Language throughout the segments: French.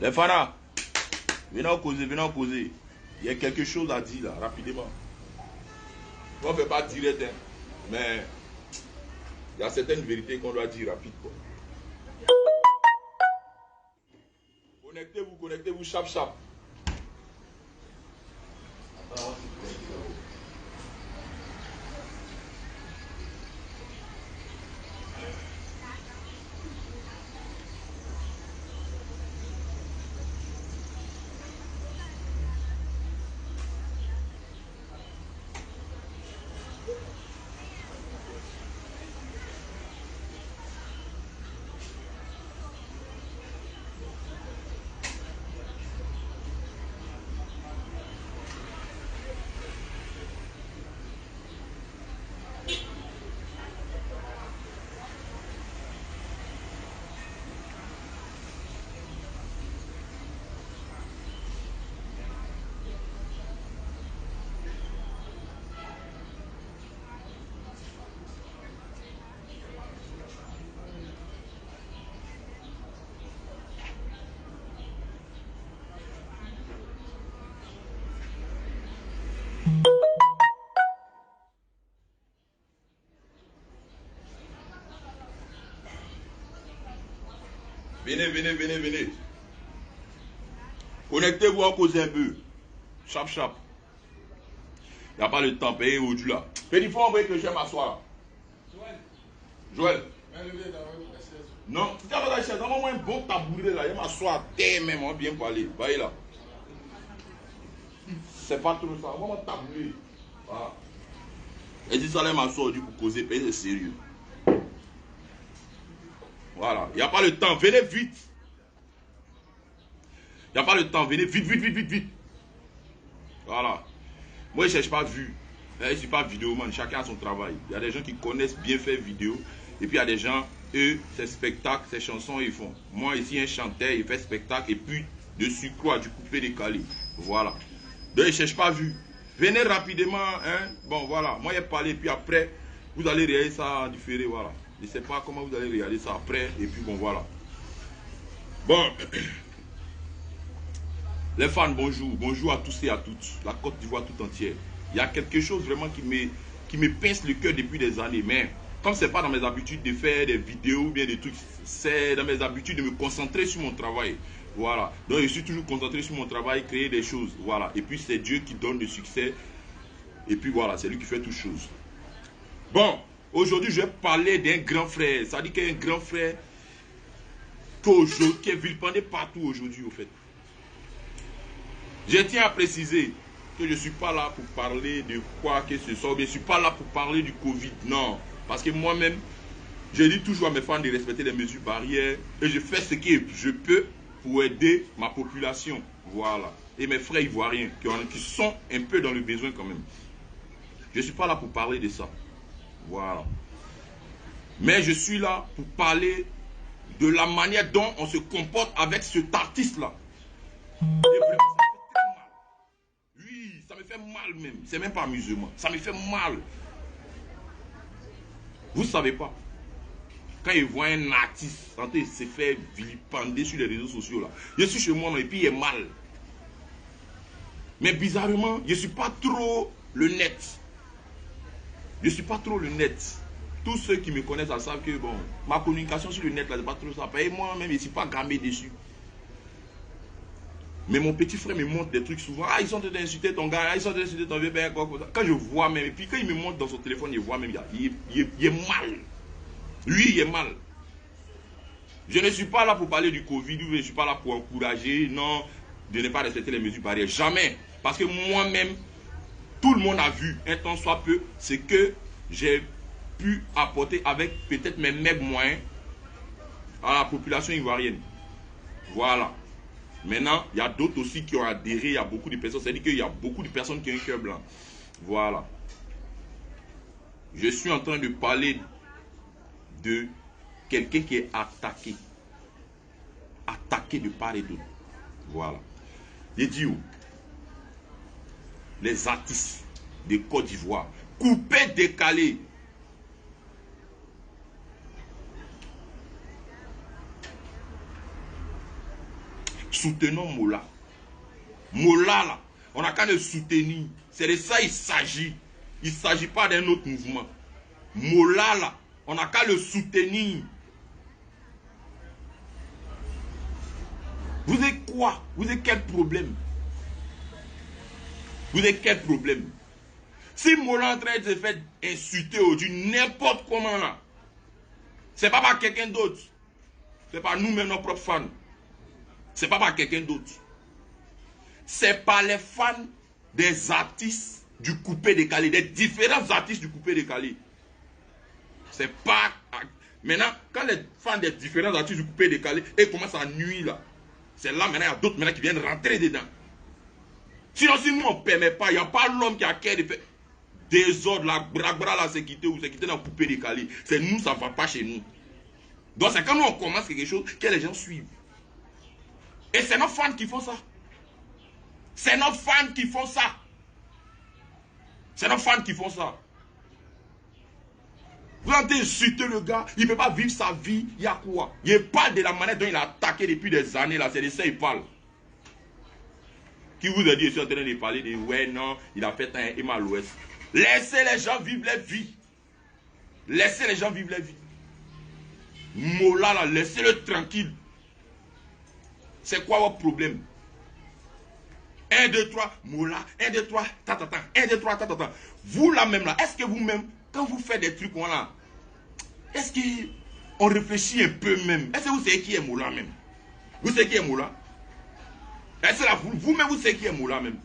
Les fanas, venons causer, venons causer. Il y a quelque chose à dire là, rapidement. On ne fait pas direct, hein, mais il y a certaines vérités qu'on doit dire rapide, quoi. Connectez-vous, chap. Venez. Connectez-vous à cause un peu. Chap. Il n'y a pas le temps, payez au-dessus là. Il faut envoyer que je vais m'asseoir. Joël. Non, tu as la chaise, donne-moi un bon tabouret là. Je vais m'asseoir, même, on va bien parler. Voyez là. C'est pas trop ça, on va tabourer. Voilà. Et si ça allait m'asseoir pour causer, payer c'est sérieux. Voilà, il n'y a pas le temps, venez vite. Il n'y a pas le temps, venez vite. Voilà. Moi, je ne cherche pas vue. Je ne suis pas vidéoman, chacun a son travail. Il y a des gens qui connaissent bien faire vidéo. Et puis il y a des gens, eux, c'est spectacle, c'est chansons, ils font. Moi, ici, un chanteur, il fait spectacle. Et puis, dessus quoi, du coupé décalé. Voilà. Donc, je ne cherche pas vue. Venez rapidement, hein. Bon, voilà. Moi, j'ai parlé, puis après, vous allez réaliser ça en différé, voilà. Je ne sais pas comment vous allez réaliser ça après. Et puis, bon, voilà. Bon. Les fans, bonjour. Bonjour à tous et à toutes. La Côte d'Ivoire tout entière. Il y a quelque chose vraiment qui me pince le cœur depuis des années. Mais comme ce n'est pas dans mes habitudes de faire des vidéos ou bien des trucs, c'est dans mes habitudes de me concentrer sur mon travail. Voilà. Donc je suis toujours concentré sur mon travail, créer des choses. Voilà. Et puis c'est Dieu qui donne le succès. Et puis voilà, c'est lui qui fait toutes choses. Bon, aujourd'hui je vais parler d'un grand frère. Ça dit qu'il y a un grand frère qui est vilipendé partout aujourd'hui au fait. Je tiens à préciser que je ne suis pas là pour parler de quoi que ce soit. Je ne suis pas là pour parler du Covid. Non. Parce que moi-même, je dis toujours à mes fans de respecter les mesures barrières. Et je fais ce que je peux pour aider ma population. Voilà. Et mes frères ivoiriens qui sont un peu dans le besoin quand même. Je ne suis pas là pour parler de ça. Voilà. Mais je suis là pour parler de la manière dont on se comporte avec cet artiste-là. Et vraiment, ça me fait mal même. C'est même pas amusement. Ça me fait mal. Vous savez pas. Quand il voit un artiste en train de se faire vilipender sur les réseaux sociaux là. Je suis chez moi et puis il est mal. Mais bizarrement, je ne suis pas trop le net. Je ne suis pas trop le net. Tous ceux qui me connaissent savent que bon, ma communication sur le net là, c'est pas trop ça. Et moi-même, je ne suis pas grammé dessus. Mais mon petit frère me montre des trucs souvent. Ah, ils sont en train d'insulter ton gars, ils sont en train d'insulter ton vieux père, quoi. Quand je vois même, et puis quand il me montre dans son téléphone, il voit même, il est mal. Lui, il est mal. Je ne suis pas là pour parler du Covid, je ne suis pas là pour encourager, non, de ne pas respecter les mesures barrières. Jamais. Parce que moi-même, tout le monde a vu, un temps soit peu, ce que j'ai pu apporter avec peut-être mes maigres moyens à la population ivoirienne. Voilà. Maintenant, il y a d'autres aussi qui ont adhéré, il y a beaucoup de personnes, c'est-à-dire qu'il y a beaucoup de personnes qui ont un cœur blanc. Voilà. Je suis en train de parler de quelqu'un qui est attaqué. Attaqué de part et d'autre. Voilà. Les dios, les artistes de Côte d'Ivoire, coupés, décalés. soutenons Mola. Mola, là, on n'a qu'à le soutenir. C'est de ça qu'il s'agit. Il ne s'agit pas d'un autre mouvement. Mola, là, on n'a qu'à le soutenir. Vous avez quoi? Vous avez quel problème? Vous avez quel problème? Si Mola est en train de se faire insulter aujourd'hui, n'importe comment là, c'est pas par quelqu'un d'autre. C'est pas nous-mêmes, nos propres fans. C'est pas par quelqu'un d'autre. C'est par les fans des artistes du coupé-décalé, des différents artistes du coupé-décalé. C'est pas... Maintenant, quand les fans des différents artistes du coupé-décalé commencent à nuire là, c'est là maintenant, il y a d'autres maintenant qui viennent rentrer dedans. Sinon, si nous on ne permet pas, il n'y a pas l'homme qui a cœur de faire désordre, la bras là, c'est quitter ou c'est quitter dans le coupé-décalé. C'est nous, ça ne va pas chez nous. Donc c'est quand nous on commence quelque chose que les gens suivent. Et c'est nos fans qui font ça. C'est nos fans qui font ça. C'est nos fans qui font ça. Vous entendez insulter le gars, il ne peut pas vivre sa vie, il y a quoi? Il parle de la manière dont il a attaqué depuis des années là, c'est de ça qu'il parle. Qui vous a dit, je suis en train de parler de ouais, non, il a fait un éma à l'ouest. Laissez les gens vivre leur vie. Laissez les gens vivre leur vie. Mola là, laissez-le tranquille. C'est quoi votre problème? 1, 2, 3, Mola, 1, 2, 3, tatata, 1, 2, 3, tatata. Vous là même là, est-ce que vous-même, quand vous faites des trucs là, est-ce qu'on réfléchit un peu même? Est-ce que vous savez qui est Mola même? Vous savez qui est Mola? Est-ce que là, vous-même vous savez qui est Mola même?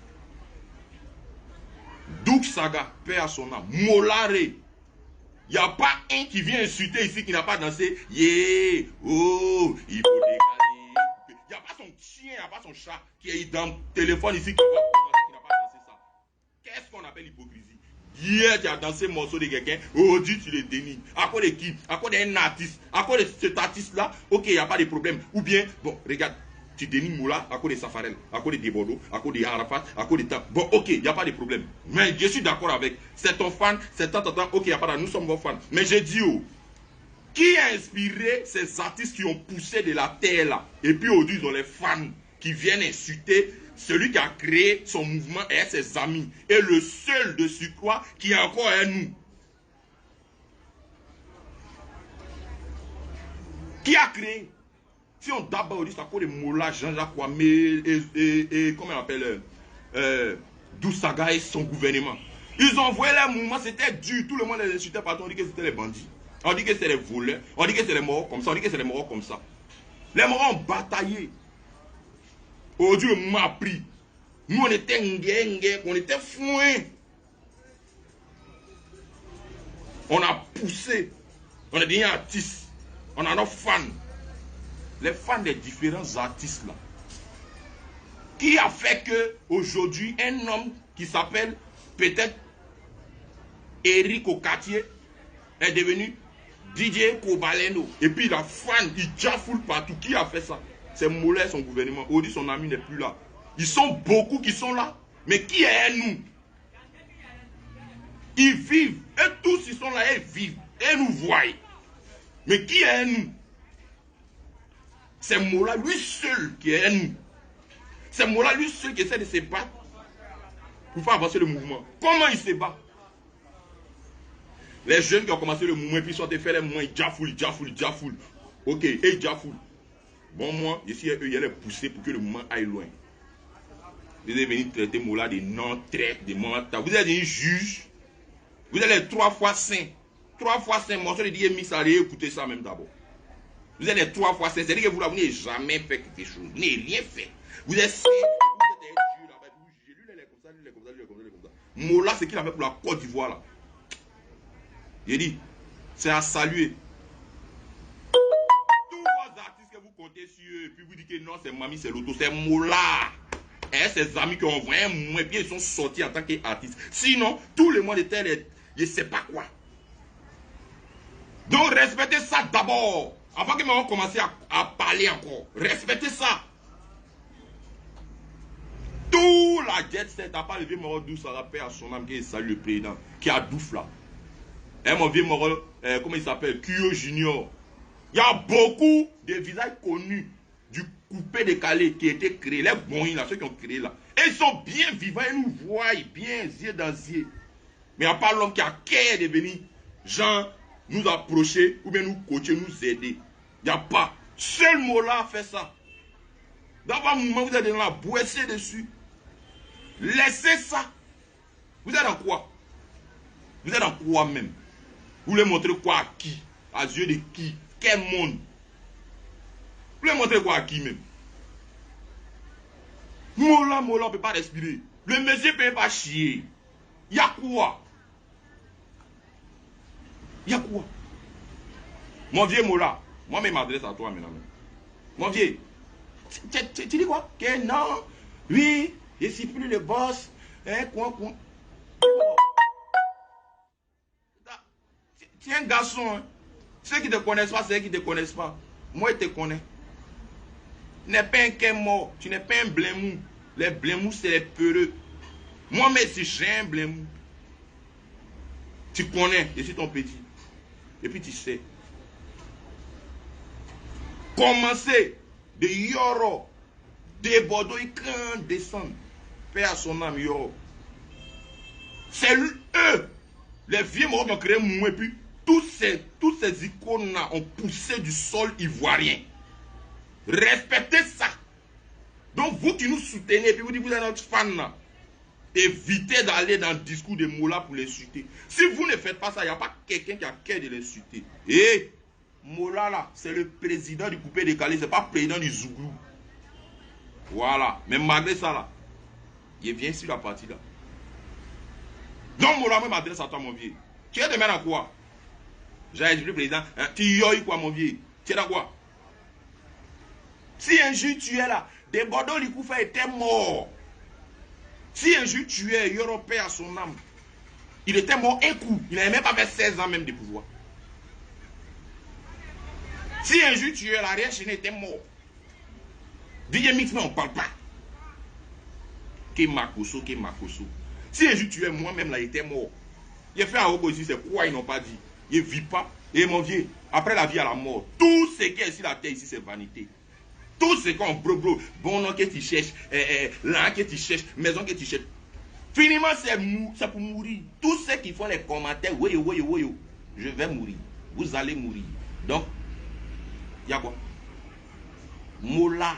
Douk Saga, paix à son âme. Molare. Il n'y a pas un qui vient insulter ici qui n'a pas dansé. Yeah, oh, il faut décaler. Il n'y a pas son chien, il n'y a pas son chat qui est dans le téléphone ici qui n'a pas dansé ça. Qu'est-ce qu'on appelle l'hypocrisie? Hier, tu as dansé un morceau de quelqu'un. Aujourd'hui, tu le dénies. À cause de qui? À cause d'un artiste. À cause de cet artiste-là, ok, il n'y a pas de problème. Ou bien, bon, regarde. Tu dénies Moula à cause de Safarel, à cause de Debordo, à cause de Arafat, à cause de Tam. Bon, ok, il n'y a pas de problème. Mais je suis d'accord avec. C'est ton fan, c'est tant, ok, il n'y a pas de... Nous sommes vos fans. Mais j'ai dit, oh, qui a inspiré ces artistes qui ont poussé de la terre là? Et puis aujourd'hui, ils ont les fans qui viennent insulter celui qui a créé son mouvement et ses amis. Et le seul de surcroît qui est encore à nous. Qui a créé? Si on d'abord dit, c'est à cause de Mola, Jean-Jacques Kwame et comment on appelle Dousaga et son gouvernement. Ils ont envoyé leur mouvement, c'était dur. Tout le monde les insultait partout. On dit que c'était les bandits. On dit que c'était les voleurs. On dit que c'est les morts comme ça. On dit que c'est les morts comme ça. Les morts ont bataillé. Aujourd'hui, le mouvement a pris. Nous, on était ngue, on était fouins. On a poussé. On est devenu artistes. On a nos fans. Les fans des différents artistes là, qui a fait que aujourd'hui un homme qui s'appelle peut-être Eric Okatier est devenu DJ Kobaleno et puis la fan il jafoule partout. Qui a fait ça? C'est Mola, son gouvernement. Aujourd'hui son ami n'est plus là. Ils sont beaucoup qui sont là, mais qui est nous? Ils vivent et tous ils sont là et vivent et nous voient. Mais qui est nous? C'est Mola lui seul qui est nous. C'est Mola lui seul qui essaie de se battre pour faire avancer le mouvement. Comment il se bat? Les jeunes qui ont commencé le mouvement et puis ils sont fait les mouvements, ils jafoulent. Ok, et ils jafoulent. Bon, moi, ici, eux, ils les pousser pour que le mouvement aille loin. Vous allez venir traiter Mola de non-traite, de mental. Vous êtes un juge. Vous êtes les 3 fois saint. 3 fois saint. Moi, je lui dis, mis à écouter ça même d'abord. Vous êtes les 3 fois saint. C'est-à-dire que vous n'avez jamais fait quelque chose. Vous n'avez rien fait. Vous êtes saint. Vous êtes un dieu là-bas. Vous jugez. Lui, il est comme ça, lui, il est comme ça, lui, il est comme ça, lui, il est comme ça. Mola, c'est qu'il a fait pour la Côte d'Ivoire là. J'ai dit, c'est à saluer. Tous vos artistes que vous comptez sur eux, et puis vous dites que non, c'est Mami, c'est l'auto, c'est Mola. Et ses amis qui ont envoyé un mouvement, et puis ils sont sortis en tant qu'artistes. Sinon, tout le monde était, je ne sais pas quoi. Donc, respectez ça d'abord. Avant que nous commencer à parler encore. Respectez ça. Tout la jet set, à part le vieux mort d'où ça rappelle à son âme qui salue le président, qui a douf là. Et mon vieux mort, comment il s'appelle? Kyo Junior. Il y a beaucoup de visages connus du coupé décalé qui a été créé, les bons là, ceux qui ont créé là, et ils sont bien vivants, ils nous voient bien, yeux dans yeux. Mais il n'y a pas l'homme qui a cœur de venir, genre, nous approcher ou bien nous coacher, nous aider. Il n'y a pas. Seul mot là fait ça. Dans un moment, vous êtes dans la boissez dessus. Laissez ça. Vous êtes dans quoi? Vous êtes dans quoi même? Vous voulez montrer quoi à qui? À yeux de qui? Quel monde? Vous voulez montrer quoi à qui même? Mola, on ne peut pas respirer. Le monsieur ne peut pas chier. Il y a quoi? Il y a quoi? Mon vieux Mola, moi-même m'adresse à toi maintenant. Mon vieux, tu dis quoi? Que non, oui, je ne suis plus le boss. Hein, quoi. Tu es un garçon. Hein. Ceux qui ne te connaissent pas, c'est ceux qui ne te connaissent pas. Moi, je te connais. Tu n'es pas un quai mort. Tu n'es pas un blémou. Les blémous, c'est les peureux. Moi-même, si j'ai un blémou, tu connais, je suis ton petit. Et puis tu sais. Commencer de Yoro, de Bordeaux, il craint descendre. Père à son âme, Yoro. C'est eux, les vieux morts qui ont créé moi. Et puis, tous ces icônes-là ont poussé du sol ivoirien. Respectez ça. Donc, vous qui nous soutenez, et puis vous dites que vous êtes notre fan là. Évitez d'aller dans le discours de Mola pour l'insulter. Si vous ne faites pas ça, il n'y a pas quelqu'un qui a cœur de l'insulter. Et Mola là, c'est le président du coupé décalé, ce n'est pas le président du Zouglou. Voilà. Mais malgré ça là, il vient sur la partie là. Donc Mola, moi m'adresse à toi mon vieux. Tu es demain à quoi? J'ai dit le président, hein, tu yoïs quoi mon vieux? Tu es dans quoi? Si un jour tu es là, des Bordeaux Likoufa était mort. Si un jour tu es européen à son âme, il était mort un coup. Il n'avait même pas fait 16 ans même de pouvoir. Si un jour tu es l'arrière chaîne était mort. DJ Mix, mais on ne parle pas. Makoso. Si un jour tu es moi-même là, il était mort. Il a fait un robot ici, c'est quoi ils n'ont pas dit. Il ne vit pas. Et mon vieux, après la vie à la mort, tout ce qui est ici, la terre ici, c'est vanité. Tout ce qu'on bro, bon nom que tu cherches, là que tu cherches, maison que tu cherches. Finalement, c'est pour mourir. Tous ceux qui font les commentaires, oui, je vais mourir. Vous allez mourir. Donc, il y a quoi? Mola.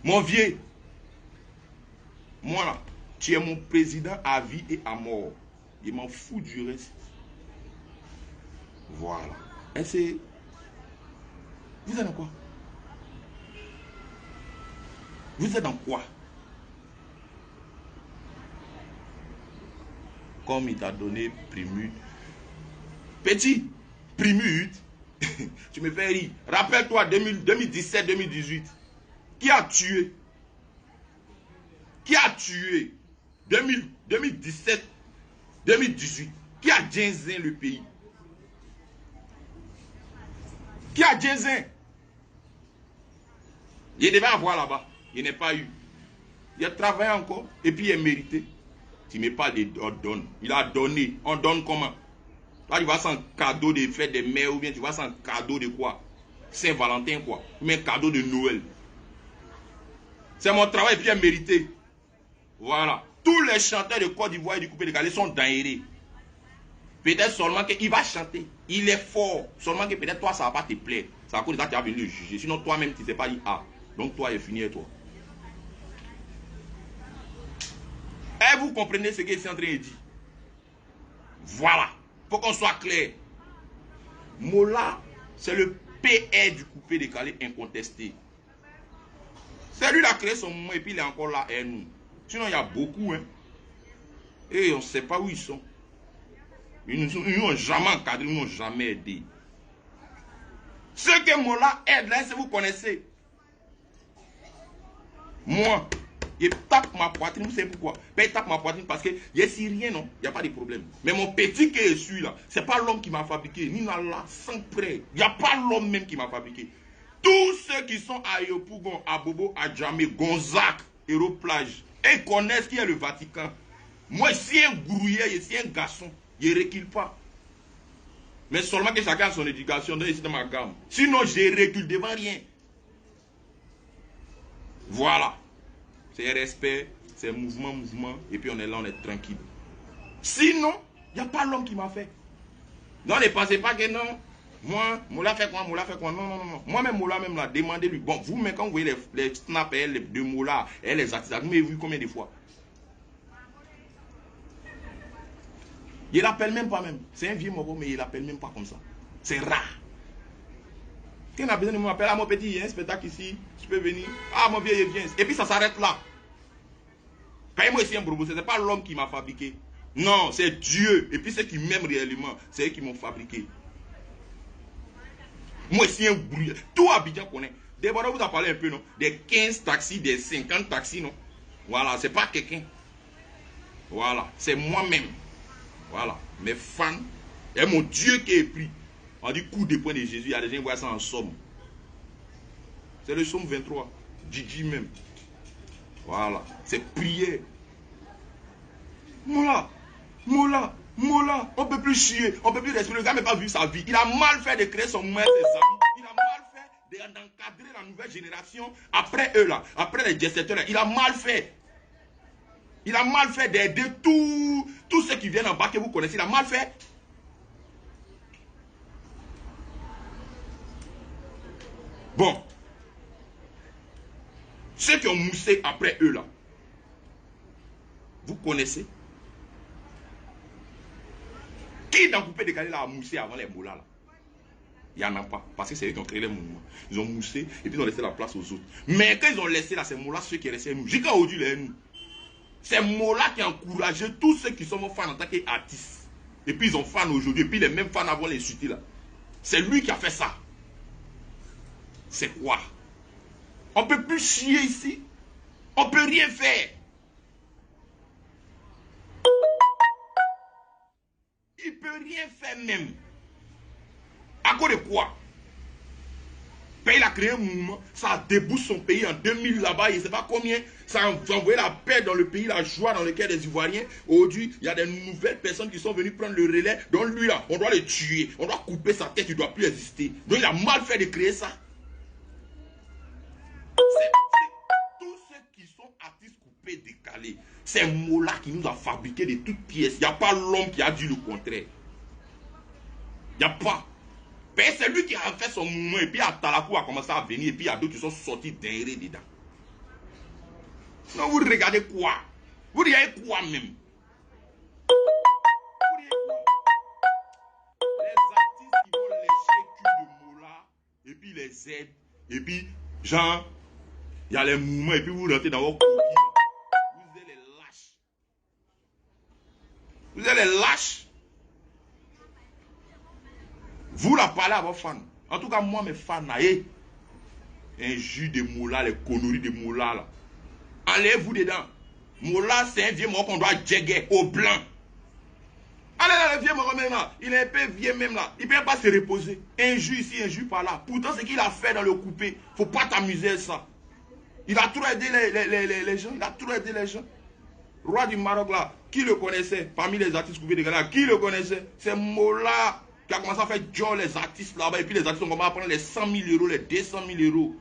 Mon vieux. Moi là, tu es mon président à vie et à mort. Je m'en fous du reste. Voilà. Et c'est... Vous êtes dans quoi? Vous êtes dans quoi? Comme il t'a donné Primute. Petit, Primute, tu me fais rire. Rappelle-toi 2017-2018. Qui a tué? Qui a tué 2017, 2018? Qui a ginzin le pays? Qui a ginzin? Il devait avoir là-bas. Il n'est pas eu. Il a travaillé encore et puis il a mérité. Tu ne mets pas de donne. Il a donné. On donne comment? Là, tu vas sans cadeau de fête des mères ou bien tu vas sans cadeau de quoi? Saint-Valentin quoi? Ou bien cadeau de Noël. C'est mon travail et puis il a mérité. Voilà. Tous les chanteurs de Côte d'Ivoire et du coupé décalé sont daérés. Peut-être seulement qu'il va chanter. Il est fort. Seulement que peut-être toi, ça ne va pas te plaire. C'est à cause de ça que tu vas venir le juger. Sinon, toi-même, tu ne sais pas dire ah. Donc, toi, il est fini et toi. Et vous comprenez ce qu'il est en train de dire. Voilà. Pour qu'on soit clair. Mola, c'est le PR du coupé décalé incontesté. C'est lui qui a créé son moment et puis il est encore là et nous. Sinon, il y a beaucoup. Hein. Et on ne sait pas où ils sont. Ils ne nous ont jamais encadré, ils ne nous ont jamais aidé. Ceux que Mola aide là, c'est vous connaissez. Moi, il tape ma poitrine, vous savez pourquoi? Il tape ma poitrine parce que je suis rien, non? Il n'y a pas de problème. Mais mon petit que je suis là, ce n'est pas l'homme qui m'a fabriqué. Ni là, sans prêt. Il n'y a pas l'homme même qui m'a fabriqué. Tous ceux qui sont à Yopougon, à Bobo, à Djamé, Gonzac, Aéroplage, ils connaissent qui est le Vatican. Moi, je suis un grouillet, je suis un garçon. Je ne recule pas. Mais seulement que chacun a son éducation dans ma gamme. Sinon, je ne recule devant rien. Voilà. C'est respect, c'est mouvement, et puis on est là, on est tranquille. Sinon, il n'y a pas l'homme qui m'a fait. Non, ne pensez pas que non. Moi, Moula fait quoi, non. Moi-même, Moula, même là, demandez-lui. Bon, vous, mais quand vous voyez les snaps, les deux Moula, et les artistes, vous m'avez vu combien de fois? Il l'appelle même pas même. C'est un vieux moro, mais il l'appelle même pas comme ça. C'est rare. Quand on a besoin de m'appeler, ah mon petit, il y a un spectacle ici, tu peux venir. Ah mon vieux, il vient. Et puis ça s'arrête là. Payez-moi ici un brobo, ce n'est pas l'homme qui m'a fabriqué. Non, c'est Dieu. Et puis ceux qui m'aiment réellement, c'est eux qui m'ont fabriqué. Moi, ici un bruit. Tout Abidjan connaît. D'abord, vous en parlez un peu, non? Des 15 taxis, des 50 taxis, non? Voilà, c'est pas quelqu'un. Voilà, c'est moi-même. Voilà, mes fans. Et mon Dieu qui est pris. On dit coup de poing de Jésus. Il y a des gens qui voient ça en somme. C'est le somme 23. Didi même. Voilà, c'est prière. Moula, on peut plus chier, on peut plus respirer. Le gars n'a pas vu sa vie. Il a mal fait de créer son maître et ses amis. Il a mal fait d'encadrer la nouvelle génération après eux là, après les jet-setters là. Il a mal fait. Il a mal fait d'aider tous ceux qui viennent en bas que vous connaissez. Il a mal fait. Bon. Ceux qui ont moussé après eux là, vous connaissez? Qui dans Coupé Décalé là a moussé avant les Moula là? Il n'y en a pas. Parce que c'est eux qui ont créé les mouvements. Ils ont moussé et puis ils ont laissé la place aux autres. Mais quand ils ont laissé là, c'est Moula ceux qui restaient nous. Jusqu'à aujourd'hui, les nous. C'est Moula qui a encouragé tous ceux qui sont fans en tant qu'artistes. Et puis ils ont fans aujourd'hui. Et puis les mêmes fans avant les insultés là. C'est lui qui a fait ça. C'est quoi? On ne peut plus chier ici. On ne peut rien faire. Il ne peut rien faire même. À cause de quoi? Il a créé un mouvement, ça débouche son pays en 2000 là-bas, il ne sait pas combien, ça a envoyé la paix dans le pays, la joie dans lequel les Ivoiriens. Aujourd'hui, il y a des nouvelles personnes qui sont venues prendre le relais. Donc lui là, on doit le tuer, on doit couper sa tête, il ne doit plus exister. Donc il a mal fait de créer ça. C'est tous ceux qui sont artistes coupés, décalés. C'est Mola qui nous a fabriqué de toutes pièces. Il n'y a pas l'homme qui a dit le contraire. Il n'y a pas. C'est lui qui a fait son mouvement et puis Atalakou a commencé à venir et puis il y a d'autres qui sont sortis derrière dedans. Non, vous regardez quoi? Vous regardez quoi même? Vous regardez quoi? Les artistes qui vont lécher le cul de Mola et puis les aident et puis genre il y a les mouvements et puis vous rentrez dans vos coquilles. Vous êtes les lâches. Vous êtes les lâches. Vous la parlez à vos fans. En tout cas, moi, mes fans, un jus de Moula, les conneries de Moula, là. Allez-vous dedans. Moula, c'est un vieux mort qu'on doit jégger au blanc. Allez là, le vieux mort même là. Il est un peu vieux même là. Il ne peut pas se reposer. Un jus ici, un jus par là. Pourtant, ce qu'il a fait dans le coupé, il ne faut pas t'amuser à ça. Il a trop aidé les gens. Il a trop aidé les gens. Roi du Maroc là, qui le connaissait? Parmi les artistes coupés de Ghana, qui le connaissait? C'est Moula qui a commencé à faire job les artistes là-bas. Et puis les artistes ont commencé à prendre les 100 000 euros, les 200 000 euros.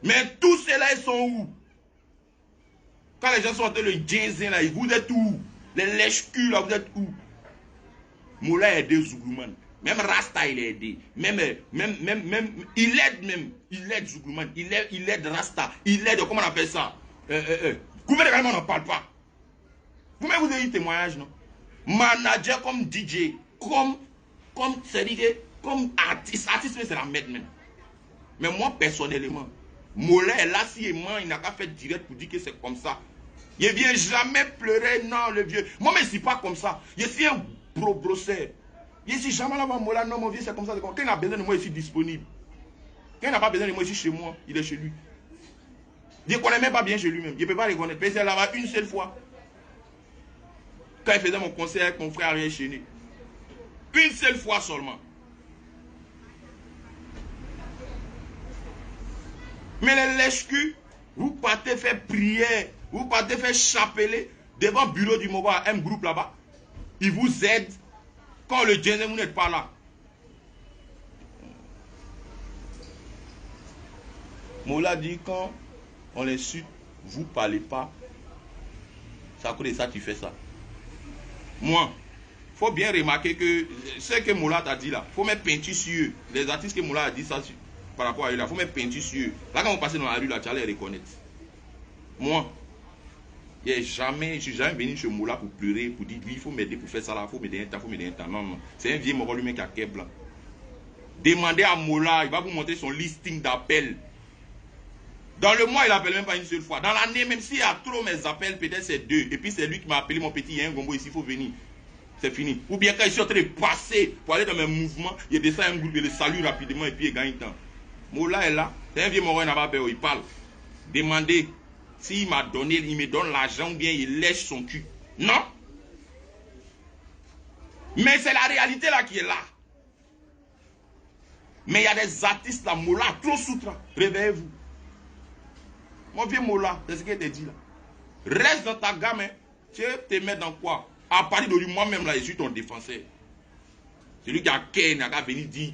Mais tous ceux-là, ils sont où? Quand les gens sont en train de jaser là, vous êtes où? Les lèche-culs là, vous êtes où? Moula a aidé Zouglouman. Même Rasta, il a aidé. Même, il aide même. Il aide Zouglouman. Il aide Rasta. Il aide, comment on appelle ça? Gouvernement, on n'en parle pas. Vous-même, vous avez eu témoignage, non? Manager comme DJ, comme artiste, c'est la merde même. Mais moi, personnellement, Mola est là, si il n'a qu'à faire direct pour dire que c'est comme ça. Il ne vient jamais pleurer, non, le vieux. Moi, mais c'est pas comme ça. Je suis un brosseur. Je suis jamais là-bas, Mola, non, mon vieux, c'est comme ça. Quand il a besoin de moi, je suis disponible. Quand il n'a pas besoin de moi, je suis chez moi, il est chez lui. Je ne connais même pas bien chez lui-même. Je ne peux pas reconnaître. Mais c'est là-bas une seule fois. Quand il faisait mon concert avec mon frère Ariel Chéné. Une seule fois seulement. Mais les lèche-culs, vous partez faire prière, vous partez faire chapelet devant le bureau du Moba, un groupe là-bas. Ils vous aident. Quand le Djenzé, vous n'êtes pas là. Moula dit quand On l'insulte, vous ne parlez pas. C'est à cause de ça que tu fais ça. Moi, il faut bien remarquer que ce que Moula t'a dit là, il faut mettre peinture sur eux. Les artistes que Moula a dit ça par rapport à eux là, il faut mettre peinture sur eux. Là, quand vous passez dans la rue, là, tu allez les reconnaître. Moi, je ne suis jamais venu chez Moula pour pleurer, pour dire, lui, il faut m'aider pour faire ça là, il faut m'aider un temps, il faut m'aider un temps. Non, non. C'est un vieux moro lui-même qui a keb là. Demandez à Moula, il va vous montrer son listing d'appels. Dans le mois, il n'appelle même pas une seule fois. Dans l'année, même s'il y a trop mes appels, peut-être c'est 2. Et puis c'est lui qui m'a appelé, mon petit, il y a un gombo ici, il faut venir. C'est fini. Ou bien quand je suis en train de passer pour aller dans mes mouvements, il descend un groupe, il le salue rapidement et puis il gagne temps. Moula est là. C'est un vieux moro, il parle. Demandez s'il m'a donné, il me donne l'argent ou bien il lèche son cul. Non. Mais c'est la réalité là qui est là. Mais il y a des artistes là, Moula, trop soutra. Réveillez-vous. Mon vieux Moula, c'est ce qu'il te dit là. Reste dans ta gamme, hein. Tu te mets dans quoi? À partir de lui, moi-même là, je suis ton défenseur. Celui qui a Ken, qui a venu dire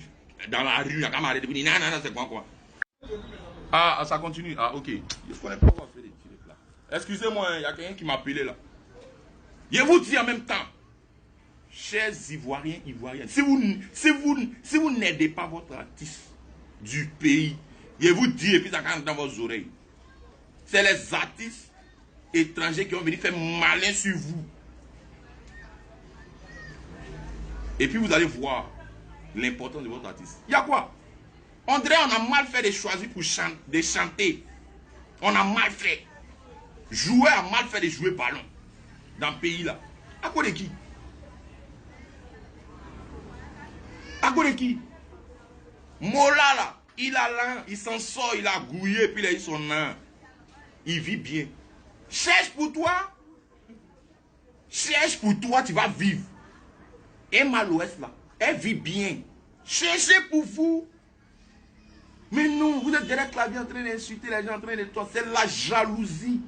dans la rue, qui a m'arrêté de venir, non, non, non, c'est quoi? Ah, ça continue. Ah, ok. Je ne connais pas quoi faire des tirs là. Excusez-moi, il y a quelqu'un qui m'a appelé là. Je vous dis en même temps, chers Ivoiriens, Ivoiriennes, si vous n'aidez pas votre artiste du pays, je vous dis, et puis ça rentre dans vos oreilles, c'est les artistes étrangers qui vont venir faire malin sur vous. Et puis vous allez voir l'importance de votre artiste. Il y a quoi? On dirait on a mal fait de choisir pour chanter. On a mal fait. Jouer a mal fait de jouer ballon. Dans le pays là. À cause de qui? À cause de qui? Mola là, il a l'un, il s'en sort, il a gouillé, puis là ils sont là. Il vit bien. Cherche pour toi. Cherche pour toi, tu vas vivre. Et Mal-Ouest là, elle vit bien. Cherchez pour vous. Mais non, vous êtes derrière clavier en train d'insulter les gens, en train de toi. C'est la jalousie.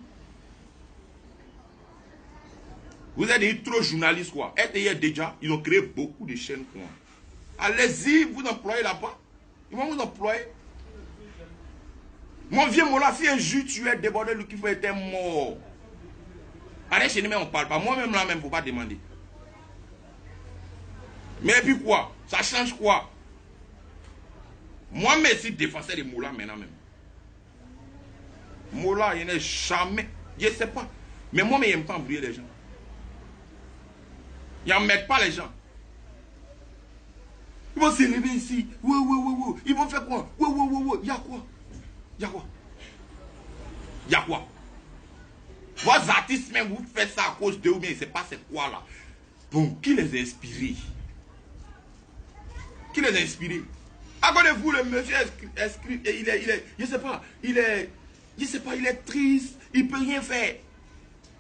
Vous êtes trop journaliste quoi. RTL déjà, ils ont créé beaucoup de chaînes quoi. Allez-y, vous employez là-bas. Ils vont vous employer. Mon vieux Mola, si un jour tu es débordé, le kiffo était mort. Arrête chez nous, mais on ne parle pas. Moi-même là, même, il ne faut pas demander. Mais puis quoi? Ça change quoi? Moi, je suis défenseur de Mola maintenant même. Mola, il n'est jamais. Je ne sais pas. Mais moi, je n'aime pas embrouiller les gens. Ils n'en mettent pas les gens. Ils vont s'élever ici. Oui. Ils vont faire quoi? Oui. Il y a quoi? Il y a quoi? Il y a quoi? Vos artistes même, vous faites ça à cause d'eux, mais je ne sais pas c'est quoi là. Bon, qui les a inspirés? Qui les a inspirés? À cause de vous, le monsieur il est, je sais pas, il est triste, il peut rien faire.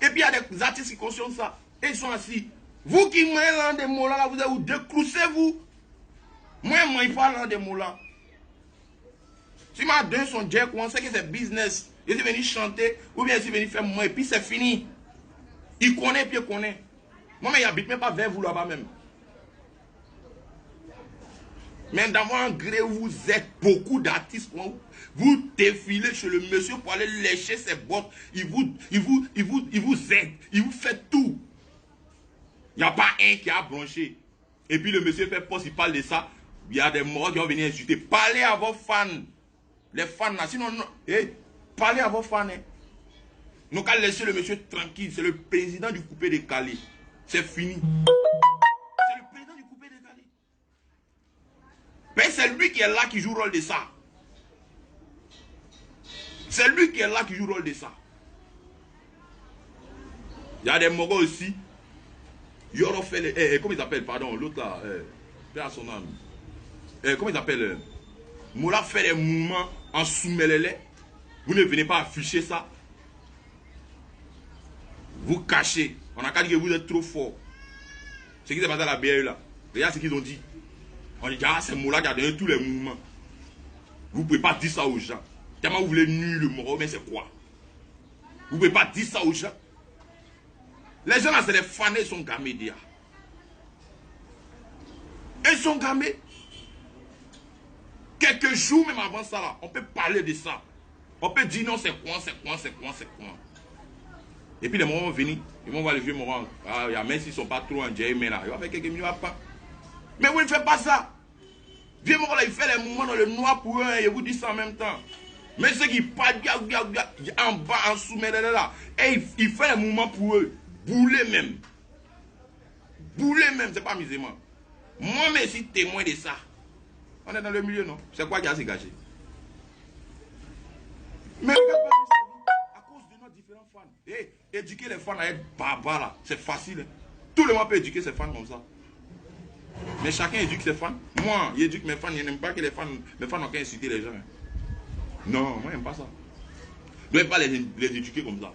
Et puis il y a des artistes qui conscientent ça. Et ils sont assis. Vous qui m'avez l'un des mots là, vous allez vous décloussez-vous. Moi, je ne parle pas des mots là. Si ma donné son jack, on sait que c'est business. Il est venu chanter, ou bien il est venu faire moi, et puis c'est fini. Il connaît, puis il connaît. Moi, il n'habite même pas vers vous là-bas même. Mais dans un gré où vous êtes beaucoup d'artistes, vous défilez chez le monsieur pour aller lécher ses bottes. Il vous aide, il vous fait tout. Il n'y a pas un qui a branché. Et puis le monsieur fait poste, il parle de ça. Il y a des morts qui vont venir insulter. Parlez à vos fans. Les fans là, sinon, non. Parlez à vos fans. Hein. Nous allons laisser le monsieur tranquille. C'est le président du coupé de Calais. C'est fini. C'est le président du coupé de Calais. Mais c'est lui qui est là qui joue le rôle de ça. C'est lui qui est là qui joue le rôle de ça. Il y a des moraux aussi. Il y aura fait les. Comment ils appellent, pardon, l'autre là. Père à son âme. Comment ils appellent Moula fait des mouvements en sous-mêlé. Vous ne venez pas afficher ça. Vous cachez. On a qu'à dire que vous êtes trop fort. Ce qui s'est passé à la BAE là. Regarde ce qu'ils ont dit. On dit, ah, c'est Moula qui a donné tous les mouvements. Vous ne pouvez pas dire ça aux gens. Tellement vous voulez nuire le moro, mais c'est quoi? Vous ne pouvez pas dire ça aux gens. Les gens là, c'est les fans, ils sont gamés déjà. Ils sont gamés. Quelques jours même avant ça là, on peut parler de ça. On peut dire non, c'est quoi. Et puis les moments vont venir, ils vont voir les vieux moments. Ah, même s'ils ne sont pas trop en Dieu, mais là, il va faire quelques minutes après. Mais vous ne faites pas ça. Vieux moment là, il fait les mouvements dans le noir pour eux, et vous dit ça en même temps. Mais ceux qui parlent en bas, en dessous, mais là, et il fait les mouvements pour eux. Bouler même. C'est pas amusement. Moi, mais si témoin de ça, on est dans le milieu, non? C'est quoi qui a se gâché? Mais regarde pas à cause de nos différents fans. Et éduquer les fans à être barbares là, c'est facile. Hein? Tout le monde peut éduquer ses fans comme ça. Mais chacun éduque ses fans. Moi, j'éduque mes fans. Je n'aime pas que mes fans n'ont qu'à insulter les gens. Hein? Non, moi, j'aime pas ça. Je ne dois pas les éduquer comme ça.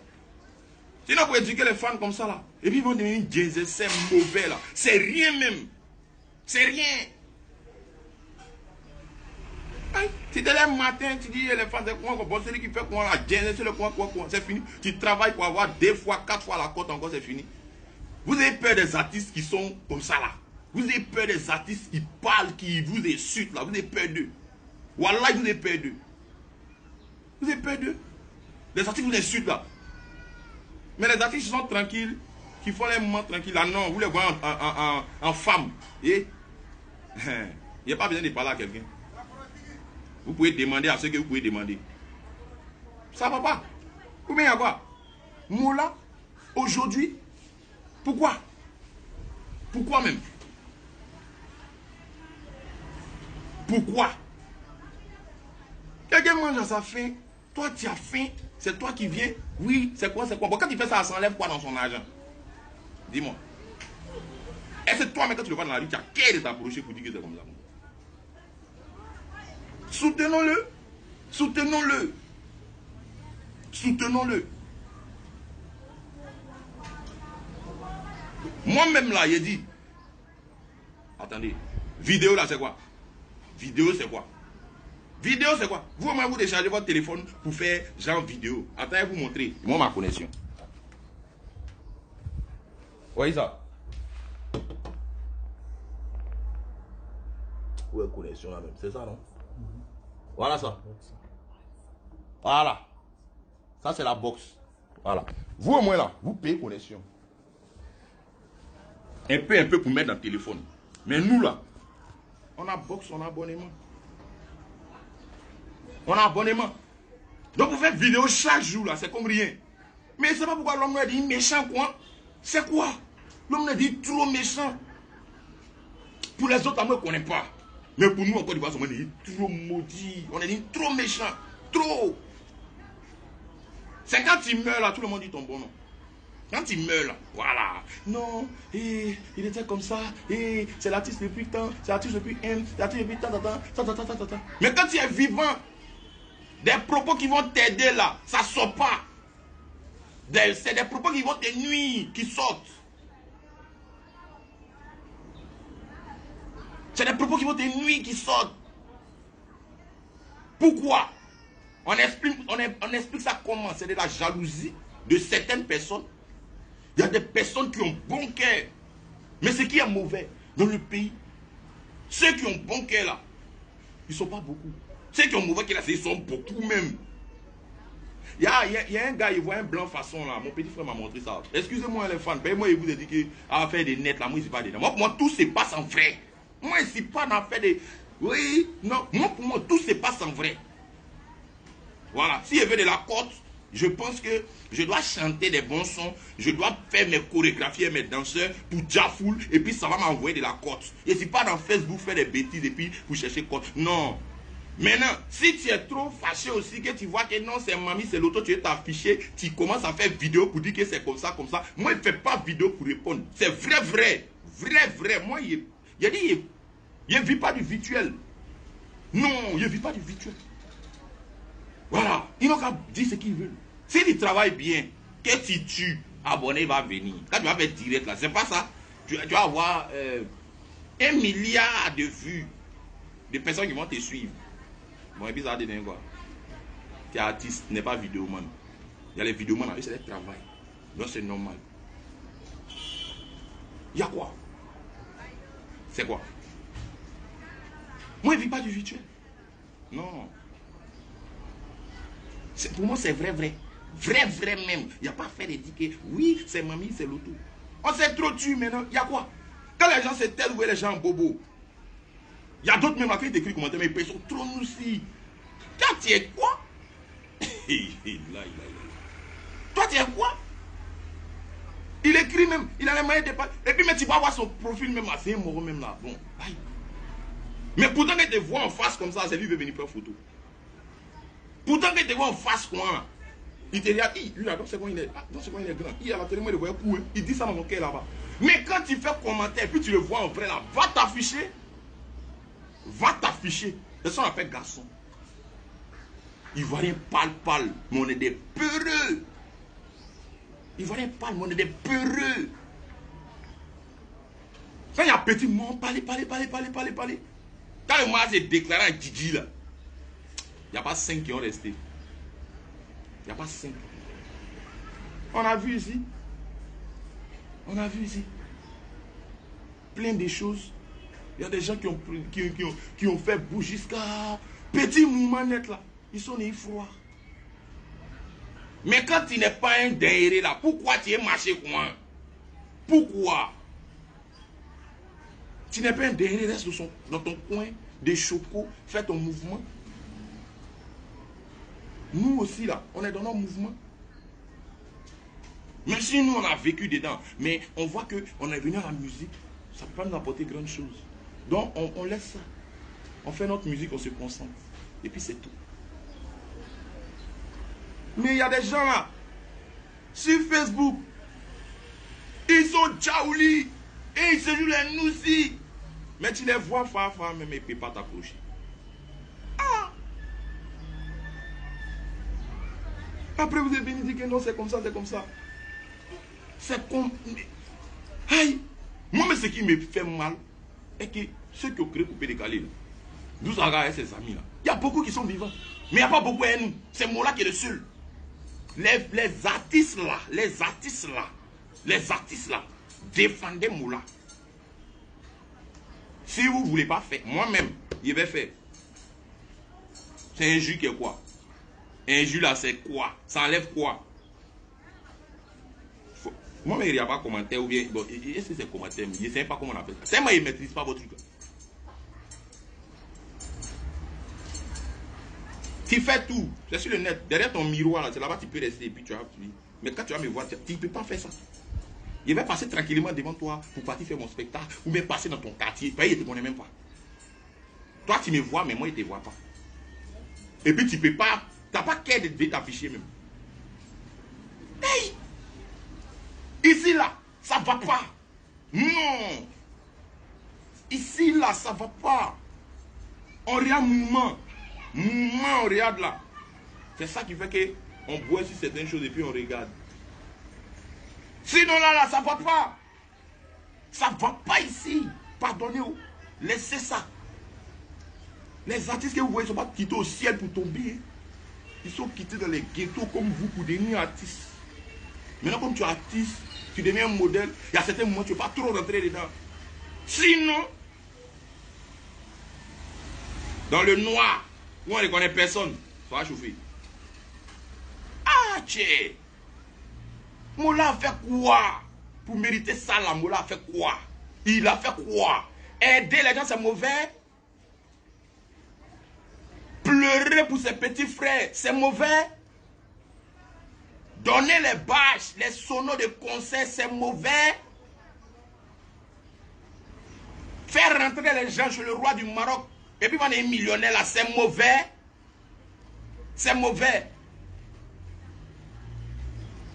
Sinon, pour éduquer les fans comme ça là, et puis ils vont devenir diesel, c'est mauvais là. C'est rien même. C'est rien. Si dès le matin, tu dis les fans, c'est quoi, bon, celui qui fait quoi, la diesel, c'est le quoi, c'est fini. Tu travailles pour avoir 2 fois, 4 fois la cote, encore c'est fini. Vous avez peur des artistes qui sont comme ça là. Vous avez peur des artistes qui parlent, qui vous insultent là. Vous avez peur d'eux. Wallah, vous avez peur d'eux. Vous avez peur d'eux. Les artistes vous insultent là. Mais les artistes sont tranquilles, qui font les moments tranquilles là. Non, vous les voyez en femme. Et il n'y a pas besoin de parler à quelqu'un. Vous pouvez demander à ceux que vous pouvez demander. Ça va pas. Ou bien il y a quoi? Moula, aujourd'hui, pourquoi? Pourquoi même? Pourquoi? Quelqu'un mange à sa faim, toi tu as faim, c'est toi qui viens. Oui, c'est quoi? Bon, quand tu fais ça, ça enlève quoi dans son argent? Dis-moi. Est-ce que toi, mais quand tu le vois dans la rue, tu as qu'à de t'approcher pour dire que c'est comme ça? Soutenons-le. Soutenons-le. Soutenons-le. Moi-même là, j'ai dit. Attendez. Vidéo là, c'est quoi? Vidéo, c'est quoi? Vidéo, c'est quoi? Vous-même, vous déchargez votre téléphone pour faire genre vidéo. Attendez, vous montrer. Moi, ma connexion. Voyez ça? Où est la connexion là même? C'est ça, non? Voilà ça. Voilà. Ça, c'est la box. Voilà. Vous, au moins là, vous payez connexion. Un peu pour mettre dans le téléphone. Mais nous là, on a box, on a abonnement. On a abonnement. Donc vous faites vidéo chaque jour là, c'est comme rien. Mais c'est pas pourquoi l'homme nous a dit méchant quoi. C'est quoi? L'homme nous a dit trop méchant. Pour les autres, moi, on ne connaît pas. Mais pour nous, encore du on est trop maudit. On est dit trop méchant. Trop. C'est quand tu meurs là, tout le monde dit ton bon nom. Quand il meurt là, voilà. Non, il était comme ça. C'est l'artiste depuis tant, c'est l'artiste depuis M, c'est l'artiste depuis tant. Mais quand tu es vivant, des propos qui vont t'aider là, ça ne sort pas. C'est des propos qui vont te nuire, qui sortent. C'est des propos qui vont te nuire, qui sortent. Pourquoi? On explique ça comment? C'est de la jalousie de certaines personnes. Il y a des personnes qui ont bon cœur. Mais ce qui est mauvais dans le pays, ceux qui ont bon cœur là, ils ne sont pas beaucoup. Ceux qui ont mauvais cœur là, ils sont beaucoup même. Il y a un gars, il voit un blanc façon là. Mon petit frère m'a montré ça. Excusez-moi les fans, ben moi il vous ai dit que à faire des nets là, moi c'est pas des nets. Moi tout se passe en vrai. Moi c'est pas d'en faire des. Oui, non. Moi pour moi tout se passe en vrai. Voilà. Si je veux de la côte, je pense que je dois chanter des bons sons, je dois faire mes chorégraphies et mes danseurs pour Jafoul, et puis ça va m'envoyer de la cote. Et c'est pas dans Facebook faire des bêtises et puis pour chercher cote. Non. Maintenant, si tu es trop fâché aussi, que tu vois que non, c'est mamie, c'est l'auto, tu es affiché, tu commences à faire vidéo pour dire que c'est comme ça, comme ça. Moi, je ne fais pas vidéo pour répondre. C'est vrai. Moi, il dit, il ne vit pas du virtuel. Non, il ne vit pas du virtuel. Voilà, ils n'ont qu'à dire ce qu'ils veulent. Si tu travailles bien, que tu tues, abonné va venir. Quand tu vas faire direct là, c'est pas ça. Tu vas avoir 1 milliard de vues de personnes qui vont te suivre. Bon, et puis ça va donner quoi? Tu es artiste, tu n'es pas vidéoman. Il y a les vidéomans, c'est le travail. Donc c'est normal. Il y a quoi? C'est quoi? Moi, je ne vis pas du virtuel. Non. Pour moi, c'est vrai, vrai. Vrai, vrai même. Il n'y a pas à faire des tickets. Oui, c'est mamie, c'est l'auto. On s'est trop tué maintenant. Il y a quoi? Quand les gens se taisent, vous voyez les gens en bobo. Il y a d'autres même qui écrivent commentaires, mais ils sont trop aussi. Toi, tu es quoi? Toi, tu es quoi? Il écrit même, il a les moyens de pas. Et puis, mais tu vas voir son profil même assez mort même là. Bon, aïe. Mais pourtant, quand il te voit en face comme ça, c'est lui qui veut venir prendre photo. Pourtant, quand il te voit en face, quoi, il te dit, lui là, c'est quand il est, il est grand. Il a la télé, il le voit coup, hein. Il dit ça dans son cœur là-bas. Mais quand tu fais commentaire, puis tu le vois en vrai là, va t'afficher. Va t'afficher. C'est ça qu'on appelle garçon. Ivoirien pâle, mais on est des peureux. Ivoirien pâle, mais on est des peureux. Quand il y a petit monde, parlez. Quand le mariage est déclaré à Didi là, il n'y a pas 5 qui ont resté. Il n'y a pas 5. On a vu ici. Plein de choses. Il y a des gens qui ont fait bouger jusqu'à petit mouvement net là. Ils sont nés froids. Mais quand tu n'es pas un derrière là, pourquoi tu es marché quoi? Pourquoi? Tu n'es pas un derrière, reste dans ton coin, des chocos, fais ton mouvement. Nous aussi là, on est dans nos mouvements. Même si nous on a vécu dedans, mais on voit qu'on est venu à la musique, ça ne peut pas nous apporter grand chose. Donc on laisse ça. On fait notre musique, on se concentre. Et puis c'est tout. Mais il y a des gens là, sur Facebook, ils sont tchaouli, et ils se jouent les noussis. Mais tu les vois far, mais ils ne peuvent pas t'approcher. Ah! Après vous êtes venu dire que non, c'est comme ça, c'est comme ça. C'est comme... Aïe! Moi, mais ce qui me fait mal, est que ceux qui ont créé Coupé Décalé, nous et ses amis là, il y a beaucoup qui sont vivants. Mais il n'y a pas beaucoup à nous. C'est Mola qui est le seul. Les artistes là, défendez Moula. Si vous ne voulez pas faire, moi-même, je vais faire. C'est un jus qui est quoi? Un jus là, c'est quoi? Ça enlève quoi? Moi-même, il n'y a pas de commentaire ou bien. Bon, est-ce que c'est commentaire? Je ne sais pas comment on appelle ça. Tellement ils ne maîtrisent pas votre truc. Tu fais tout. C'est sur le net. Derrière ton miroir, c'est là-bas tu peux rester et puis tu vas. Mais quand tu vas me voir, tu ne peux pas faire ça. Je vais passer tranquillement devant toi pour partir faire mon spectacle ou même passer dans ton quartier. Je ne te connais même pas. Toi, tu me vois, mais moi, je ne te vois pas. Et puis, tu ne peux pas. Tu n'as pas qu'à de t'afficher même. Hey! Ici, là, ça ne va pas. Non. Ici, là, ça ne va pas. On regarde mouvement. Mouvement, on regarde là. C'est ça qui fait qu'on boit sur certaines choses et puis on regarde. Sinon là, ça ne va pas. Ça ne va pas ici. Pardonnez-vous. Laissez ça. Les artistes que vous voyez ne sont pas quittés au ciel pour tomber. Ils sont quittés dans les ghettos comme vous pour devenir artistes. Maintenant, comme tu es artiste, tu deviens un modèle. Il y a certains moments, tu ne peux pas trop rentrer dedans. Sinon, dans le noir, où on ne connaît personne, ça va chauffer. Ah, tchè. Mola a fait quoi pour mériter ça là? Mola a fait quoi? Il a fait quoi? Aider les gens, c'est mauvais. Pleurer pour ses petits frères, c'est mauvais. Donner les bâches, les sonos de concert, c'est mauvais. Faire rentrer les gens chez le roi du Maroc, et puis on est millionnaire là, c'est mauvais. C'est mauvais.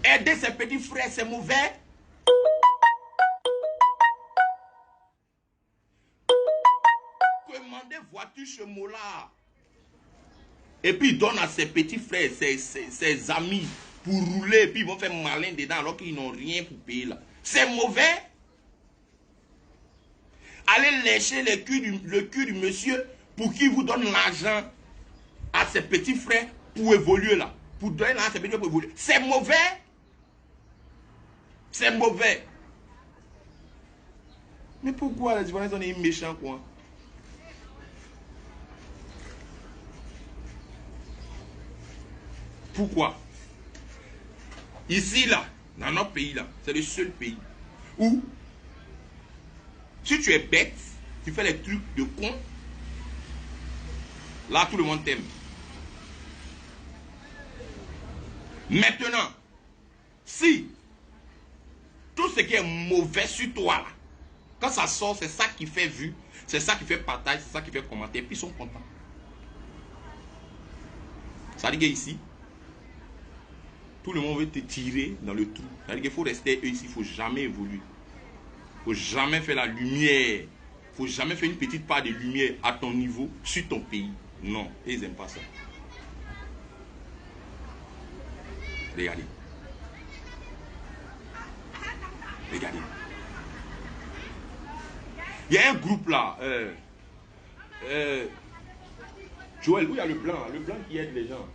Aider ses petits frères, c'est mauvais. Commander voiture chez Mola. Et puis il donne à ses petits frères, ses amis, pour rouler, et puis ils vont faire malin dedans alors qu'ils n'ont rien pour payer là. C'est mauvais. Allez lécher le cul du monsieur pour qu'il vous donne l'argent à ses petits frères pour évoluer là. Pour donner l'argent à ses petits frères pour évoluer. C'est mauvais. C'est mauvais. Mais pourquoi les Ivoiriens sont méchants quoi? Pourquoi? Ici, là, dans notre pays, là, c'est le seul pays où, si tu es bête, tu fais les trucs de con, là, tout le monde t'aime. Maintenant, si tout ce qui est mauvais sur toi, là, quand ça sort, c'est ça qui fait vue, c'est ça qui fait partage, c'est ça qui fait commenter, puis ils sont contents. Ça veut dire qu'ici, tout le monde veut te tirer dans le trou. Ça veut dire qu'il faut rester ici, il ne faut jamais évoluer. Il ne faut jamais faire la lumière. Il ne faut jamais faire une petite part de lumière à ton niveau, sur ton pays. Non, ils n'aiment pas ça. Regardez. Regardez. Il y a un groupe là. Joël, où il y a le blanc qui aide les gens.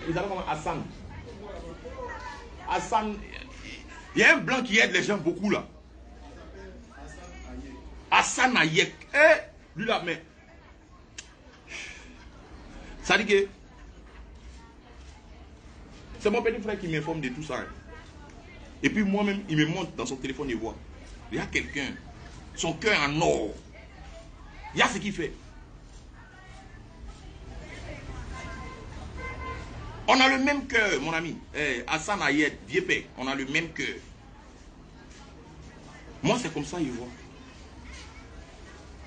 Ils appellent comment Hassan. Hassan. Il y a un blanc qui aide les gens beaucoup là. Hassan Ayek. Lui là, mais. Ça dit que. C'est mon petit frère qui m'informe de tout ça. Hein. Et puis moi-même, il me montre dans son téléphone, il voit. Il y a quelqu'un. Son cœur en or. Il y a ce qu'il fait. On a le même cœur, mon ami. Hassan Ayed, vieux père, on a le même cœur. Moi, c'est comme ça, il voit.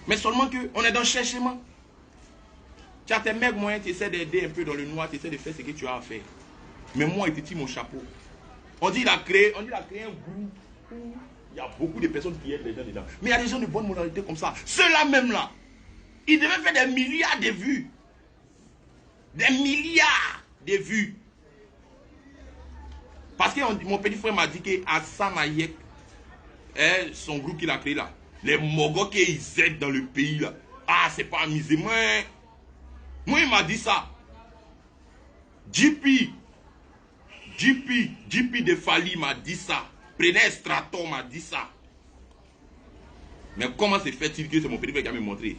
Mais seulement qu'on est dans le cherchement. Tu as tes mecs moyens, tu essaies d'aider un peu dans le noir, tu essaies de faire ce que tu as à faire. Mais moi, il te tire mon chapeau. On dit qu'il a créé un groupe où il y a beaucoup de personnes qui aident les gens dedans. Mais il y a des gens de bonne moralité comme ça. Ceux-là même là, ils devaient faire des milliards de vues. Des milliards de vues. Parce que mon petit frère m'a dit que Hassan Ayek, son groupe qu'il a créé là, les mogos qu'ils aident dans le pays là, ah, c'est pas amusé. Moi, il m'a dit ça. JP de Fali m'a dit ça. Prenez Straton m'a dit ça. Mais comment se fait-il que c'est mon petit frère qui a me montré?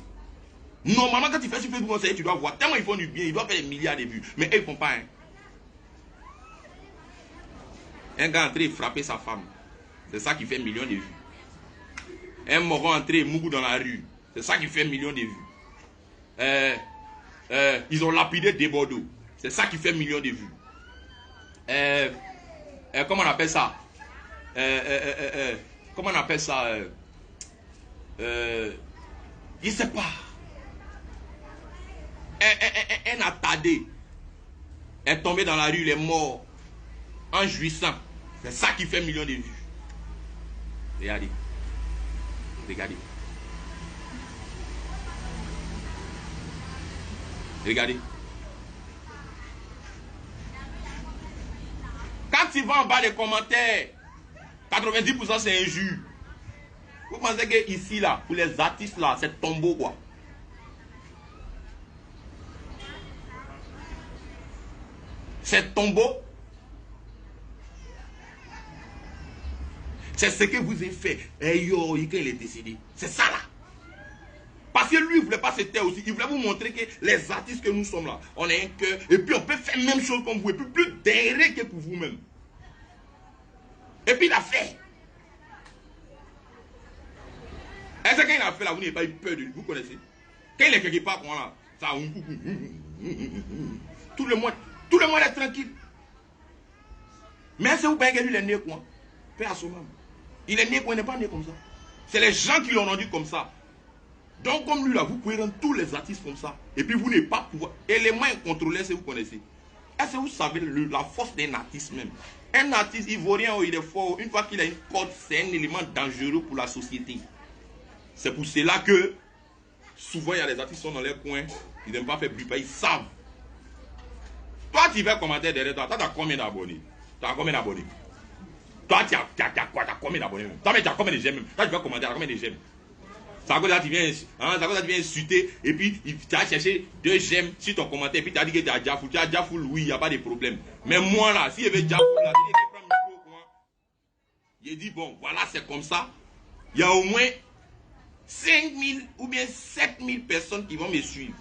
Normalement, quand tu fais sur Facebook, tu dois voir. Tellement ils font du bien, ils doivent faire des milliards de vues. Mais eux, ils ne font pas. Hein. Un gars entré frapper sa femme. C'est ça qui fait millions de vues. Un moron entré mougou dans la rue. C'est ça qui fait millions de vues. Ils ont lapidé des Bordeaux. C'est ça qui fait millions de vues. Comment on appelle ça? Comment on appelle ça? Je ne sais pas. Un attardé est tombé dans la rue, il est mort en jouissant. C'est ça qui fait millions de vues. Regardez. Regardez. Regardez. Quand tu vas en bas des commentaires, 90% c'est injure. Vous pensez que ici, là, pour les artistes, là, c'est tombeau, quoi. C'est tombeau. C'est ce que vous avez fait. Et yo, il est décédé. C'est ça, là. Parce que lui, il ne voulait pas se taire aussi. Il voulait vous montrer que les artistes que nous sommes là, on a un cœur. Et puis, on peut faire la même chose comme vous. Et puis, plus derrière que pour vous-même. Et puis, il a fait. Est-ce que quand il a fait là, vous n'avez pas eu peur de lui? Vous connaissez? Quand il est quelque part, voilà, ça. Tout le monde est tranquille. Mais c'est vous que lui, il est né quoi? Père à son âme. Il est né quoi? Il n'est pas né comme ça. C'est les gens qui l'ont rendu comme ça. Donc, comme lui là, vous pouvez rendre tous les artistes comme ça. Et puis, vous n'avez pas pouvoir. Élément incontrôlé, c'est vous connaissez. Est-ce que vous savez la force d'un artiste même? Un artiste ivoirien, il est fort. Une fois qu'il a une corde, c'est un élément dangereux pour la société. C'est pour cela que souvent il y a des artistes qui sont dans les coins, ils n'aiment pas faire bruit, ils savent. Toi, tu vas commenter derrière toi, tu as combien d'abonnés? Tu as combien d'abonnés? Toi, tu as quoi? Tu as combien d'abonnés? Toi, tu as combien de j'aime? Toi, tu vas commenter, tu as combien de j'aime? Ça cause là, tu viens insulter, et puis tu as cherché 2 j'aime sur ton commentaire, et puis tu as dit que tu as déjà full. Tu as déjà full, oui, il n'y a pas de problème. Mais moi là, si je veux déjà full, là, il dit bon, voilà, c'est comme ça. Il y a au moins 5000 ou bien 7000 personnes qui vont me suivre.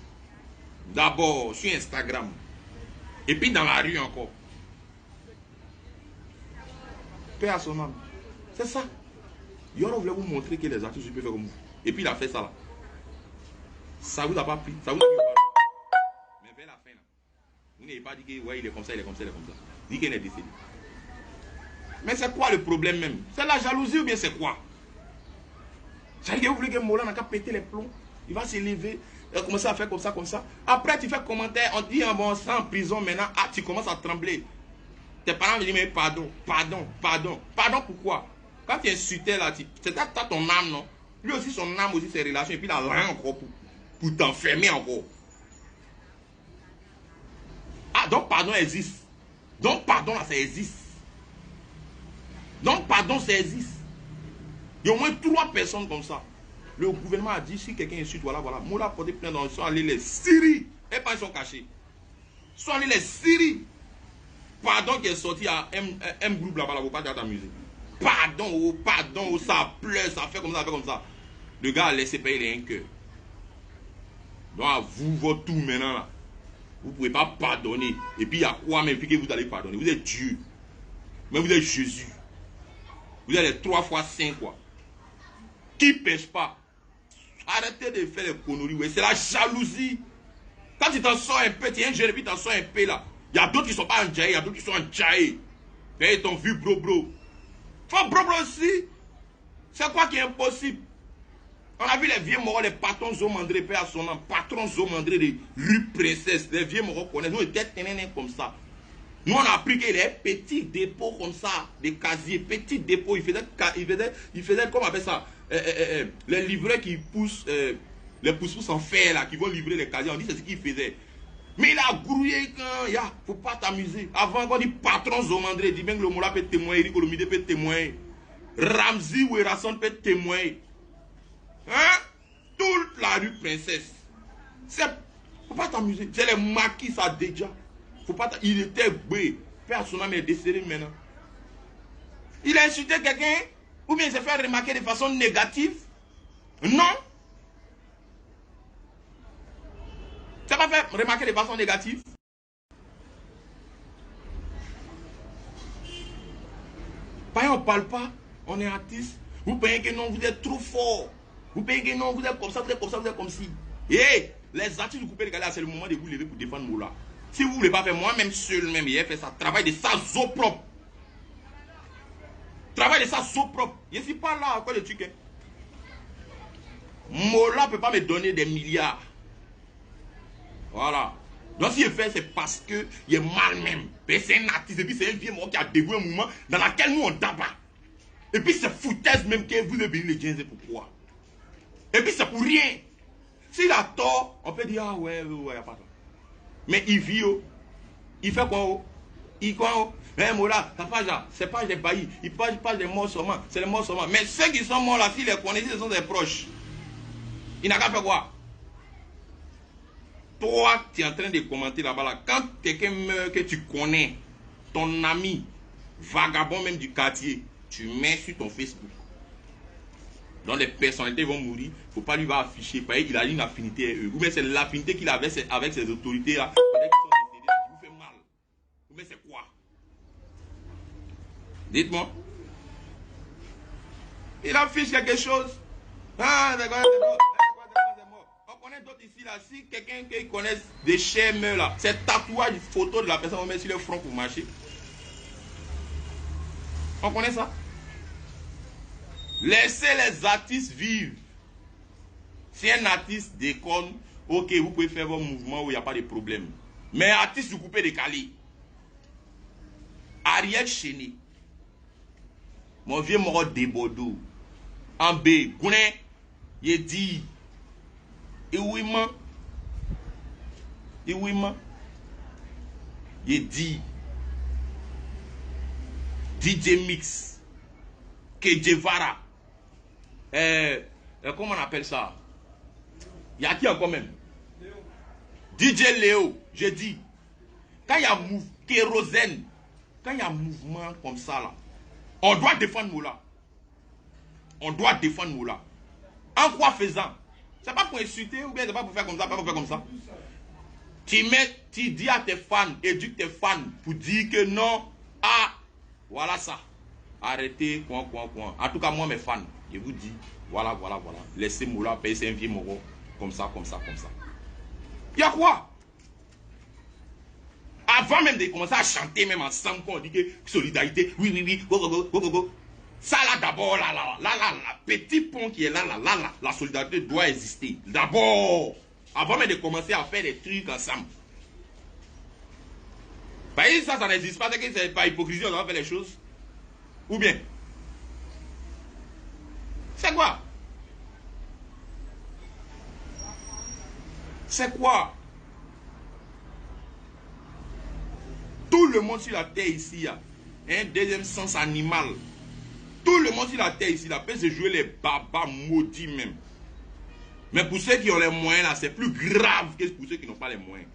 D'abord sur Instagram. Et puis dans la rue encore. Paix à son âme. C'est ça. Yoro voulait vous montrer que les artistes peuvent faire comme vous. Et puis il a fait ça là. Ça vous a pas pris. Ça vous a pris. Mais vers la fin là. Vous n'avez pas dit que ouais, il est comme ça, il est comme ça, il est comme ça. Dit qu'il est décédé. Mais c'est quoi le problème même? C'est la jalousie ou bien c'est quoi? C'est-à-dire que vous voulez que Mola n'a qu'à péter les plombs. Il va s'élever, commencer à faire comme ça, comme ça. Après, tu fais commentaire, on dit bon, ça en prison maintenant. Ah, tu commences à trembler. Tes parents me disent, mais pardon, pardon, pardon. Pardon pourquoi? Quand tu insultais là, c'est t'as ton âme, non? Lui aussi, son âme, aussi ses relations, et puis il a rien encore pour t'enfermer encore. Ah, donc pardon existe. Donc pardon là, ça existe. Donc pardon, ça existe. Il y a au moins 3 personnes comme ça. Le gouvernement a dit, si quelqu'un insulte, voilà, voilà. Moula a porté plainte, ils sont allés les Syrie. Et pas ils sont cachés. Ils sont allés les Syrie. Pardon qui est sorti à M groupe là-bas, là, vous pas t'amuser. Pardon, oh, pardon, oh, ça pleure, ça fait comme ça, ça fait comme ça. Le gars a laissé payer les 1 cœur. Donc à vous, votre tout maintenant là. Vous ne pouvez pas pardonner. Et puis il y a quoi même que vous allez pardonner? Vous êtes Dieu. Mais vous êtes Jésus. Vous êtes les 3 fois saint quoi. Qui pêche pas? Arrêtez de faire les conneries. Ouais. C'est la jalousie. Quand tu t'en sors un peu, tu es un jeune et puis tu t'en sors un peu là. Il y a d'autres qui ne sont pas enjaillés, il y a d'autres qui sont enjaillés. Ils t'ont vu bro bro. Faut bro bro aussi. C'est quoi qui est impossible? On a vu les vieux morts, les patrons Zomandré, père à son nom, patrons Zomandré de rue Princesse. Les vieux morts connaissent. Nous, étions ténènes comme ça. Nous, on a appris qu'il y a des petits dépôts comme ça, des casiers, petits dépôts. Il faisait comment on appelle ça? Les livreurs qui poussent, les pousse-pousse en fer là, qui vont livrer les casiers. On dit c'est ce qu'il faisait. Mais il a grouillé quand il y a, faut pas t'amuser. Avant qu'on dit patron Zomandré, dit bien que le Moula peut témoigner, Eric Olomide peut témoigner, Ramzi Ouerasson peut témoigner. Hein? Toute la rue Princesse. Faut pas t'amuser. C'est les maquis, ça déjà. Faut pas il était boué. Personne n'est décédé maintenant. Il a insulté quelqu'un ou bien il s'est fait remarquer de façon négative. Non. Ça va faire remarquer de façon négative. Pas on parle pas. On est artiste. Vous payez que non, vous êtes trop fort. Vous payez que non, vous êtes comme ça, vous êtes comme ça, vous êtes comme ci. Et les artistes du coupé de Galère, c'est le moment de vous lever pour défendre Moula. Si vous ne voulez pas faire moi-même seul, même, il a fait ça. Travail de sa zo propre. Travail de sa zo propre. Je ne suis pas là à quoi le truc. Hein. Moula ne peut pas me donner des milliards. Voilà. Donc si je fais, c'est parce qu'il est mal même. C'est un artiste, et puis c'est un vieux mort qui a dévoué un mouvement dans lequel nous on tabac. Et puis c'est foutaise même que vous devez les gens, c'est pourquoi. Et puis c'est pour rien. S'il a tort, on peut dire, ah ouais, il n'y a pas tort. Mais il vit, oh. Il fait quoi, oh? Il quoi, oh? Mais Mola, ça passe là, c'est pas des baillis, il passe des morts seulement, c'est les morts seulement. Mais ceux qui sont morts là, s'ils les connaissent, ce sont des proches. Il n'a qu'à faire quoi? Toi, tu es en train de commenter là-bas, là. Quand quelqu'un meurt que tu connais, ton ami, vagabond même du quartier, tu mets sur ton Facebook. Donc les personnalités vont mourir, il ne faut pas lui afficher, parce qu'il a une affinité avec eux. Ou bien c'est l'affinité qu'il avait avec ces autorités là, qui vous fait mal. Ou bien c'est quoi? Dites-moi. Il affiche quelque chose. Ah, d'accord, on connaît d'autres ici là. Si quelqu'un qui connaît des chers meurent là, c'est tatouage, photo de la personne, on met sur le front pour marcher. On connaît ça? Laissez les artistes vivre. Si un artiste déconne, ok, vous pouvez faire vos mouvements où il n'y a pas de problème. Mais artiste, vous coupez des Cali. Ariel Chéné. Mon vieux mort de Bordeaux. En B. Gounet. Il dit. Et oui, man. Et oui, man. Il dit. DJ Mix. Kejevara. Comment on appelle ça? Il y a qui encore même? DJ Léo, je dis. Quand il y a kérosène, quand il y a un mouvement comme ça là, on doit défendre Moula. On doit défendre Moula. En quoi faisant? C'est pas pour insulter ou bien c'est pas pour faire comme ça, pas pour faire comme ça. Tu mets Tu dis à tes fans, éduque tes fans pour dire que non, ah, voilà ça. Arrêtez, coin. En tout cas, moi, mes fans, je vous dis, voilà. Laissez-moi payer, c'est un vieux moro. Comme ça. Il y a quoi? Avant même de commencer à chanter, même ensemble, quand on dit que solidarité, oui, go. Ça là d'abord, là, petit pont qui est là, la solidarité doit exister. D'abord, avant même de commencer à faire des trucs ensemble. Parce que ça n'existe pas, c'est que c'est pas hypocrisie, on doit faire les choses. Ou bien, c'est quoi? C'est quoi? Tout le monde sur la terre ici a un deuxième sens animal. Tout le monde sur la terre ici là peut se jouer les babas maudits même. Mais pour ceux qui ont les moyens là, c'est plus grave que pour ceux qui n'ont pas les moyens.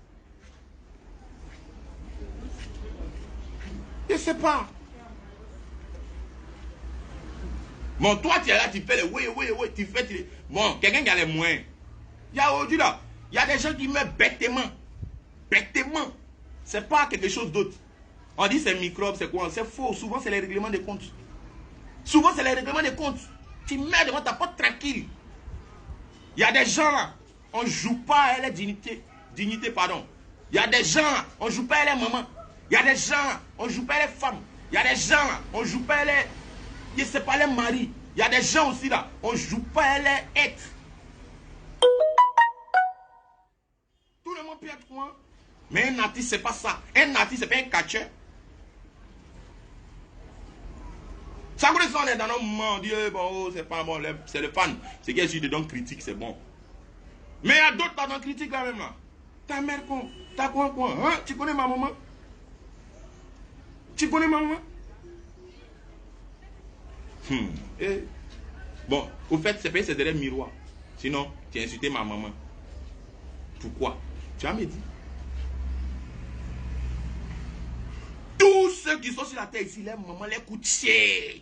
Je ne sais pas. Bon, toi tu es là, tu fais les oui, tu fais. Bon, quelqu'un qui a les moyens. Il y a aujourd'hui là, il y a des gens qui meurent bêtement. Bêtement. C'est pas quelque chose d'autre. On dit c'est microbes, c'est quoi? C'est faux. Souvent c'est les règlements de compte. Souvent c'est les règlements de compte. Tu mets devant ta porte tranquille. Il y a des gens là, on ne joue pas à la dignité. Pardon. Il y a des gens là, on ne joue pas à les mamans. Il y a des gens là, on ne joue pas à les femmes. Il y a des gens là, on ne joue pas à les... Je ne sais pas, les maris. Il y a des gens aussi là, on ne joue pas à les êtres. Tout le monde peut être loin. Mais un artiste, c'est pas ça. Un artiste, c'est pas un catcheur. Ça vous on est dans nos moments, on dit, bon, c'est pas bon, c'est le fan. C'est qu'il y a juste dedans critique, c'est bon. Mais il y a d'autres dans critique là même là. Ta mère con, ta quoi, hein? Tu connais ma maman? Tu connais ma maman? Bon, au fait, c'est pas c'est derrière le miroir. Sinon, tu as insulté ma maman. Pourquoi? Tu as me dit. Tous ceux qui sont sur la terre ici, les mamans les coûtent cher.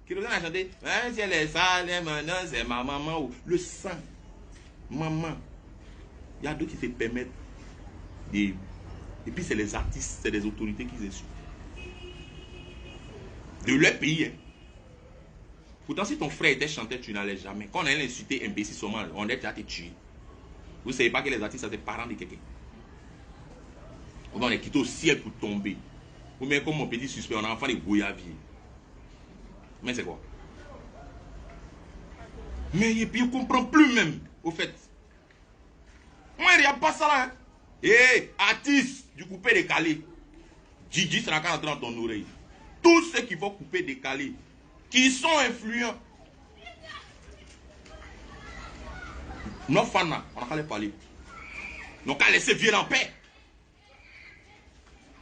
Qui nous a chanté, si elle est sale, maintenant c'est ma maman. Le sang, maman. Il y a d'autres qui se permettent. Et puis c'est les artistes, c'est les autorités qui insultent. De leur pays. Hein. Pourtant, si ton frère était chanteur, tu n'allais jamais. Quand on allait insulter imbécile seulement, on est déjà te tuer. Vous ne savez pas que les artistes sont des parents de quelqu'un. On est quitté au ciel pour tomber. Ou bien comme mon petit suspect, on a enfant de goyavier. Mais c'est quoi? Mais et puis on ne comprend plus même, au fait. Moi, il n'y a pas ça là. Hein. Eh, artiste du coupé décalé. Gigi sera quand dans ton oreille. Tous ceux qui vont couper décalé, qui sont influents. Nos fans, on n'a qu'à les parler. On n'a qu'à laisser vivre en paix.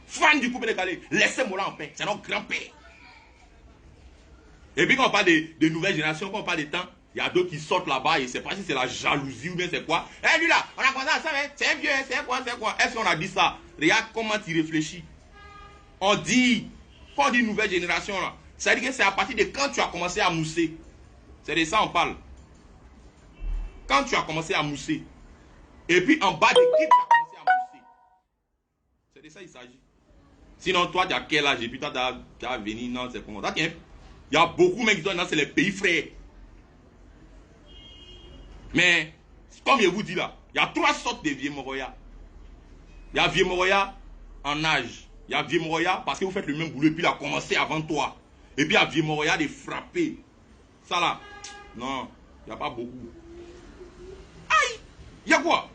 Fans du coupé décalé, laissez-moi là en paix. C'est notre grand-père. Et puis quand on parle de nouvelles générations, quand on parle de temps, il y a d'autres qui sortent là-bas et je ne sais pas si c'est la jalousie ou bien c'est quoi. Eh lui là, on a commencé à ça, c'est un vieux, c'est quoi. Est-ce qu'on a dit ça? Regarde comment tu réfléchis. On dit, quand on dit nouvelle génération là, ça veut dire que c'est à partir de quand tu as commencé à mousser. C'est de ça on parle. Quand tu as commencé à mousser. Et puis en bas de qui tu as commencé à mousser. C'est de ça il s'agit. Sinon toi tu as quel âge et puis toi tu as venu, non c'est comment. Il y a beaucoup de mecs qui sont dans c'est les pays frères. Mais, comme je vous dis là, il y a 3 sortes de vieux moroya. Il y a vieux moroya en âge. Il y a vieux moroya parce que vous faites le même boulot et puis il a commencé avant toi. Et puis il y a vieux moroya de frapper. Ça là, non, il n'y a pas beaucoup. Aïe, il y a quoi?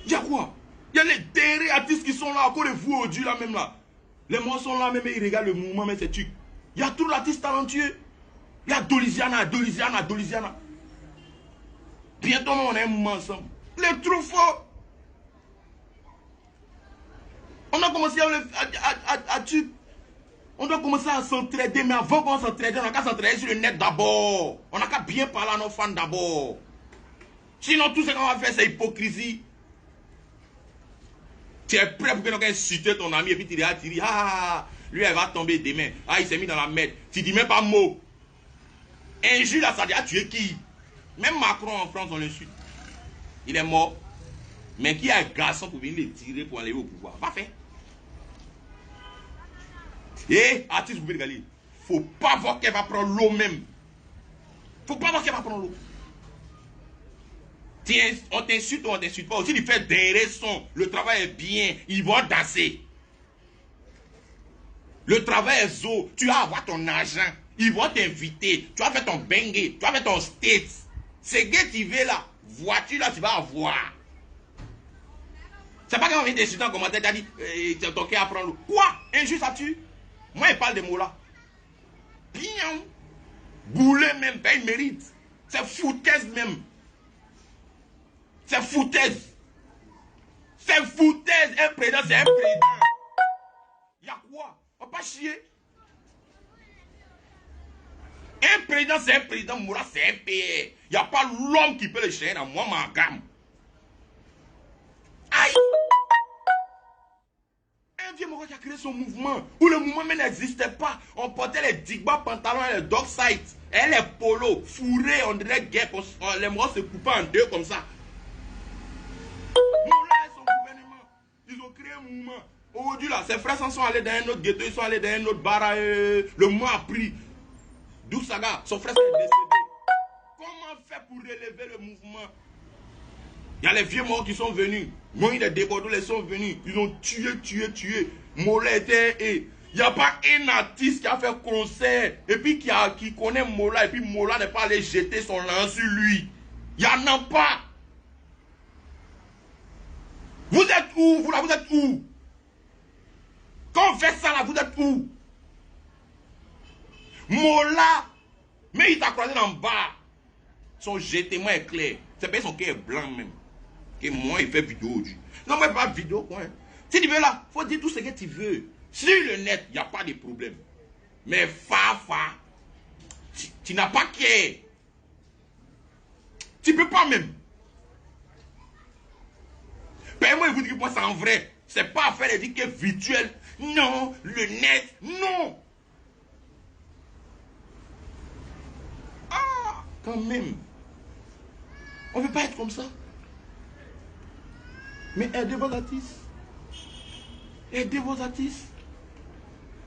Il y a quoi? Il y a les derniers artistes qui sont là, encore de vous au Dieu là même là. Les morts sont là, même ils regardent le mouvement, mais c'est truc. Il y a tout l'artiste talentueux. Il y a Dolisiana. Bientôt, on a un mouvement ensemble. Les Truffaut. On a commencé à tuer. On doit commencer à s'entraider, mais avant qu'on s'entraide, on a qu'à s'entraider sur le net d'abord. On a qu'à bien parler à nos fans d'abord. Sinon, tout ce qu'on va faire, c'est hypocrisie. Tu es prêt pour que nous insulter ton ami et puis tu dis, ah, lui, elle va tomber demain. Ah, il s'est mis dans la merde. Tu dis même pas mot. Injure là, ça dit, ah, tu es qui? Même Macron en France, on l'insulte. Il est mort. Mais qui a un garçon pour venir les tirer pour aller au pouvoir? Pas fait. Et, artiste, vous pouvez regarder. Faut pas voir qu'elle va prendre l'eau même. Faut pas voir qu'elle va prendre l'eau. On t'insulte ou on t'insulte pas. Si tu fais des sons, le travail est bien, ils vont danser. Le travail est zo, tu vas avoir ton argent, ils vont t'inviter, tu vas faire ton bengue, tu vas faire ton state. C'est que tu veux là, voiture là, tu vas avoir. C'est pas quand on vient d'insulter en commentaire, tu as dit, ton cœur à prendre l'eau. Quoi? Injuste as-tu? Moi, il parle de mots là. Bien. Boulet même, pas il mérite. C'est foutaise même. C'est foutaise. C'est foutaise. Un président, c'est un président. Il y a quoi? On va pas chier. Un président, c'est un président. Moura, c'est un pays. Il n'y a pas l'homme qui peut le chier dans moi, ma gamme. Aïe. Un vieux Moro qui a créé son mouvement, où le mouvement même n'existait pas. On portait les digba pantalons et les dog sites, et les polos, fourrés, on dirait guêpes. Les Moros se coupaient en deux comme ça. Moula et son gouvernement, ils ont créé un mouvement. Aujourd'hui là, ses frères s'en sont allés dans un autre ghetto, ils sont allés dans un autre bar. Le mois a pris. D'où Saga, son frère s'est décédé. Comment faire pour relever le mouvement? Il y a les vieux morts qui sont venus. Moi, les débordés les sont venus. Ils ont tué. Mola était. Il n'y a pas un artiste qui a fait concert. Et puis qui connaît Mola. Et puis Mola n'est pas allé jeter son lance sur lui. Il n'y en a pas. Vous êtes où? Vous là, vous êtes où? Quand on fait ça là, vous êtes où? Mola, mais il t'a croisé en bas. Son jetement est clair. C'est pas son cœur est blanc même. Et moi, il fait vidéo aujourd'hui. Non, mais pas vidéo, quoi. Hein. Si tu veux là, il faut dire tout ce que tu veux. Sur le net, il n'y a pas de problème. Mais tu n'as pas cœur. Tu ne peux pas même. Ben moi, je vous dis que moi, c'est en vrai. C'est pas à faire des trucs virtuels. Non, le net, non. Ah, quand même. On ne veut pas être comme ça. Mais aidez vos artistes. Aidez vos artistes.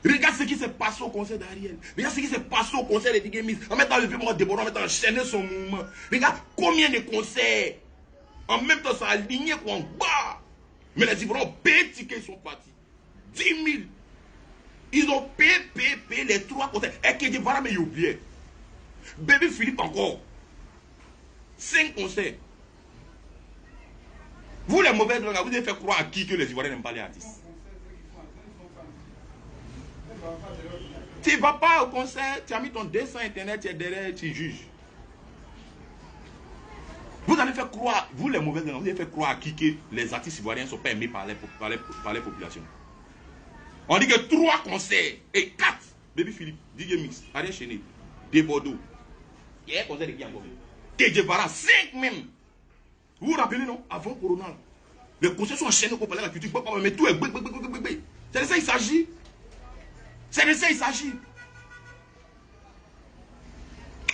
Regarde ce qui s'est passé au concert d'Ariel. Regarde ce qui s'est passé au concert de Digemis. En mettant le vieux débordant, en mettant enchaîné son mouvement. Regarde combien de concerts. En même temps, ça a aligné quoi en bas. Mais les Ivoiriens petit qu'ils sont partis. 10 000. Ils ont payé les 3 concerts. Et que voilà, mais ils oubliaient. Bébé Philippe encore. 5 concerts. Vous les mauvais drogues, vous avez fait croire à qui que les Ivoiriens n'aiment pas les artistes. Tu ne vas pas au concert, tu as mis ton dessin internet, tu es derrière, tu juges. Vous allez faire croire, vous les mauvais drogues, vous avez fait croire à qui que les artistes ivoiriens ne sont pas aimés par les populations. On dit que 3 concerts et 4. Baby Philippe, DJ Mix, Ariel Chéné, De Bordeaux. Il y a un concert de qui encore? Kedjevara, 5 même. Vous vous rappelez, non? Avant Corona, les concerts sont enchaînés pour parler de la culture, mais tout est c'est de ça qu'il s'agit. C'est de ça qu'il s'agit.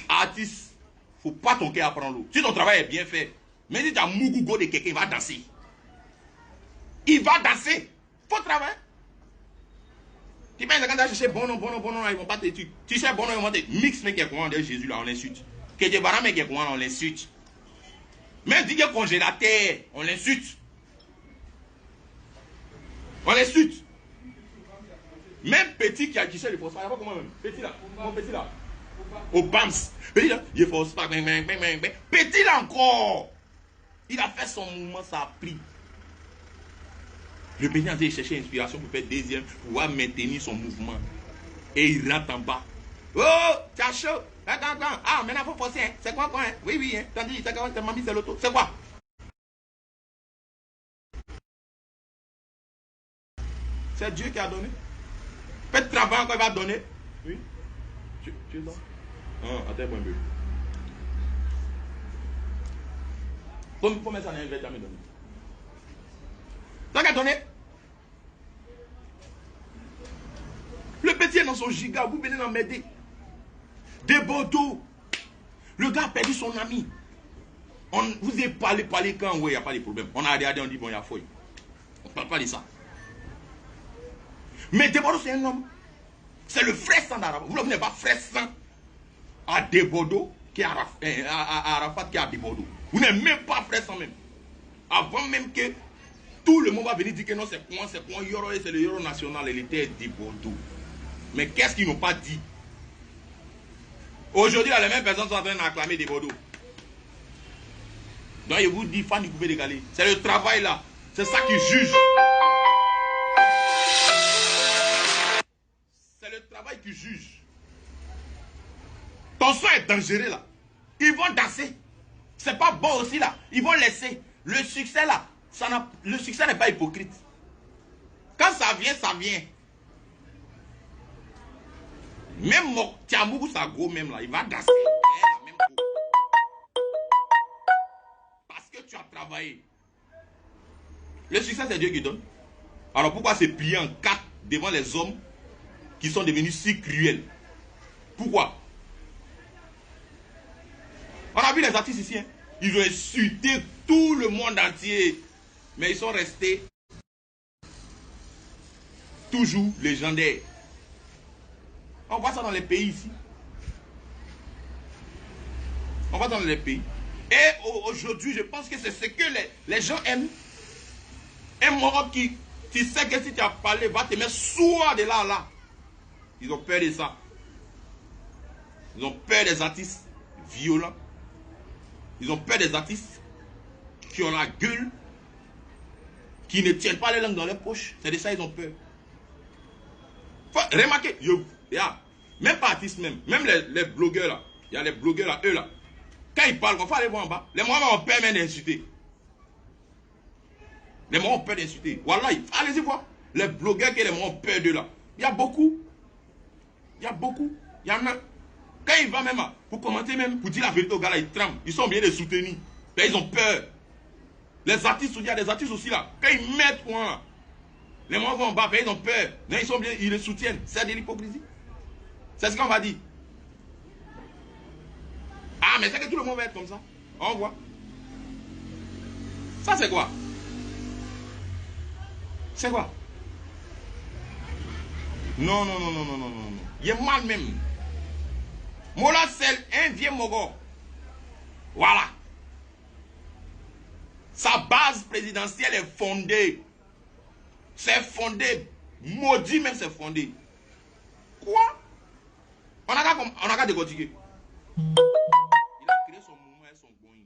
Artiste, faut pas ton cœur à prendre l'eau. Si ton travail est bien fait, mais si tu as Mougougo de quelqu'un, il va danser. Il va danser. Faut travailler. Tu penses que quand tu as cherché bon nom, ils vont pas te tuer. Tu cherches bon nom, ils vont te mix, mais qui est courant de Jésus, là, on l'insulte. Kedjevara, mais qui est courant, on l'insulte. Même dit que congélateur, on l'insulte. On l'insulte. Même petit qui a guiché le phosphate, comment même? Petit là, mon petit là. Au BAMS. Petit là, il est phosphate, petit là encore. Il a fait son mouvement, ça a pris. Le petit a été chercher inspiration pour faire deuxième, pour pouvoir maintenir son mouvement. Et il rentre en bas. Oh, tu as chaud. Attends. Ah, maintenant il faut forcer. Hein. C'est quoi, hein? Oui, hein. Tandis que ta mamie, c'est l'auto. C'est quoi? C'est Dieu qui a donné. Faites travail encore, il va donner. Oui. Tu es là? Ah, attends un peu. Faut mettre ça dans un verre, tu as me donné. T'as qu'à donner. Le petit est dans son giga, vous venez d'en m'aider. De Bordeaux. Le gars a perdu son ami. Vous avez parlé quand il n'y a pas de problème. On a regardé, on dit bon, il y a fouille. On ne parle pas de ça. Mais Debodo, c'est un homme. C'est le frère sang d'Arafat. Vous n'avez pas frère sang à Debodo qui est à Arafat qui est à Debodo. Vous n'êtes même pas frère sang même. Avant même que tout le monde va venir dire que non, c'est quoi, Yoro, c'est le Yoro national, il était Debodo. Mais qu'est-ce qu'ils n'ont pas dit? Aujourd'hui, les mêmes personnes sont en train d'acclamer Debodo. Donc, je vous dis, Fanny Coupé de Galé, c'est le travail là. C'est ça qui juge. C'est le travail qui juge. Ton sang est dangereux là. Ils vont danser. C'est pas bon aussi là. Ils vont laisser. Le succès là, le succès n'est pas hypocrite. Quand ça vient, ça vient. Même Tiamougou Sago même là, il va danser. La même chose. Parce que tu as travaillé. Le succès c'est Dieu qui donne. Alors pourquoi se plier en quatre devant les hommes qui sont devenus si cruels? Pourquoi? On a vu les artistes ici, hein? Ils ont insulté tout le monde entier. Mais ils sont restés toujours légendaires. On voit ça dans les pays ici. On voit ça dans les pays. Et aujourd'hui, je pense que c'est ce que les gens aiment. Un Moro qui sait que si tu as parlé, va te mettre sourd de là à là. Ils ont peur de ça. Ils ont peur des artistes violents. Ils ont peur des artistes qui ont la gueule, qui ne tiennent pas les langues dans leurs poches. C'est de ça qu'ils ont peur. Faut remarquer, même pas artistes même les blogueurs là, il y a les blogueurs là, eux là. Quand ils parlent, il faut aller voir en bas. Les Mohamads ont peur même d'insulter. Les Mohamads ont peur d'insulter. Voilà, allez-y voir. Les blogueurs que les Mohamads ont peur d'eux là. Il y a beaucoup. Il y a beaucoup. Il y en a. Quand ils vont même pour commenter même, pour dire la vérité aux gars là, ils tremblent. Ils sont obligés de soutenir. Mais ils ont peur. Les artistes, il y a des artistes aussi là. Quand ils mettent point, les Mohamads vont en bas, ils ont peur. Mais ils sont obligés, ils les soutiennent. C'est de l'hypocrisie. C'est ce qu'on va dire. Ah, mais c'est que tout le monde va être comme ça. On voit. Ça, c'est quoi? C'est quoi? Non, non, non, non, non, non, non. Il est mal même. Mola, c'est un vieux Mogo. Voilà. Sa base présidentielle est fondée. C'est fondé. Maudit même, c'est fondé. Quoi? On a qu'à décortiquer. Il a créé son mouvement, elles sont going.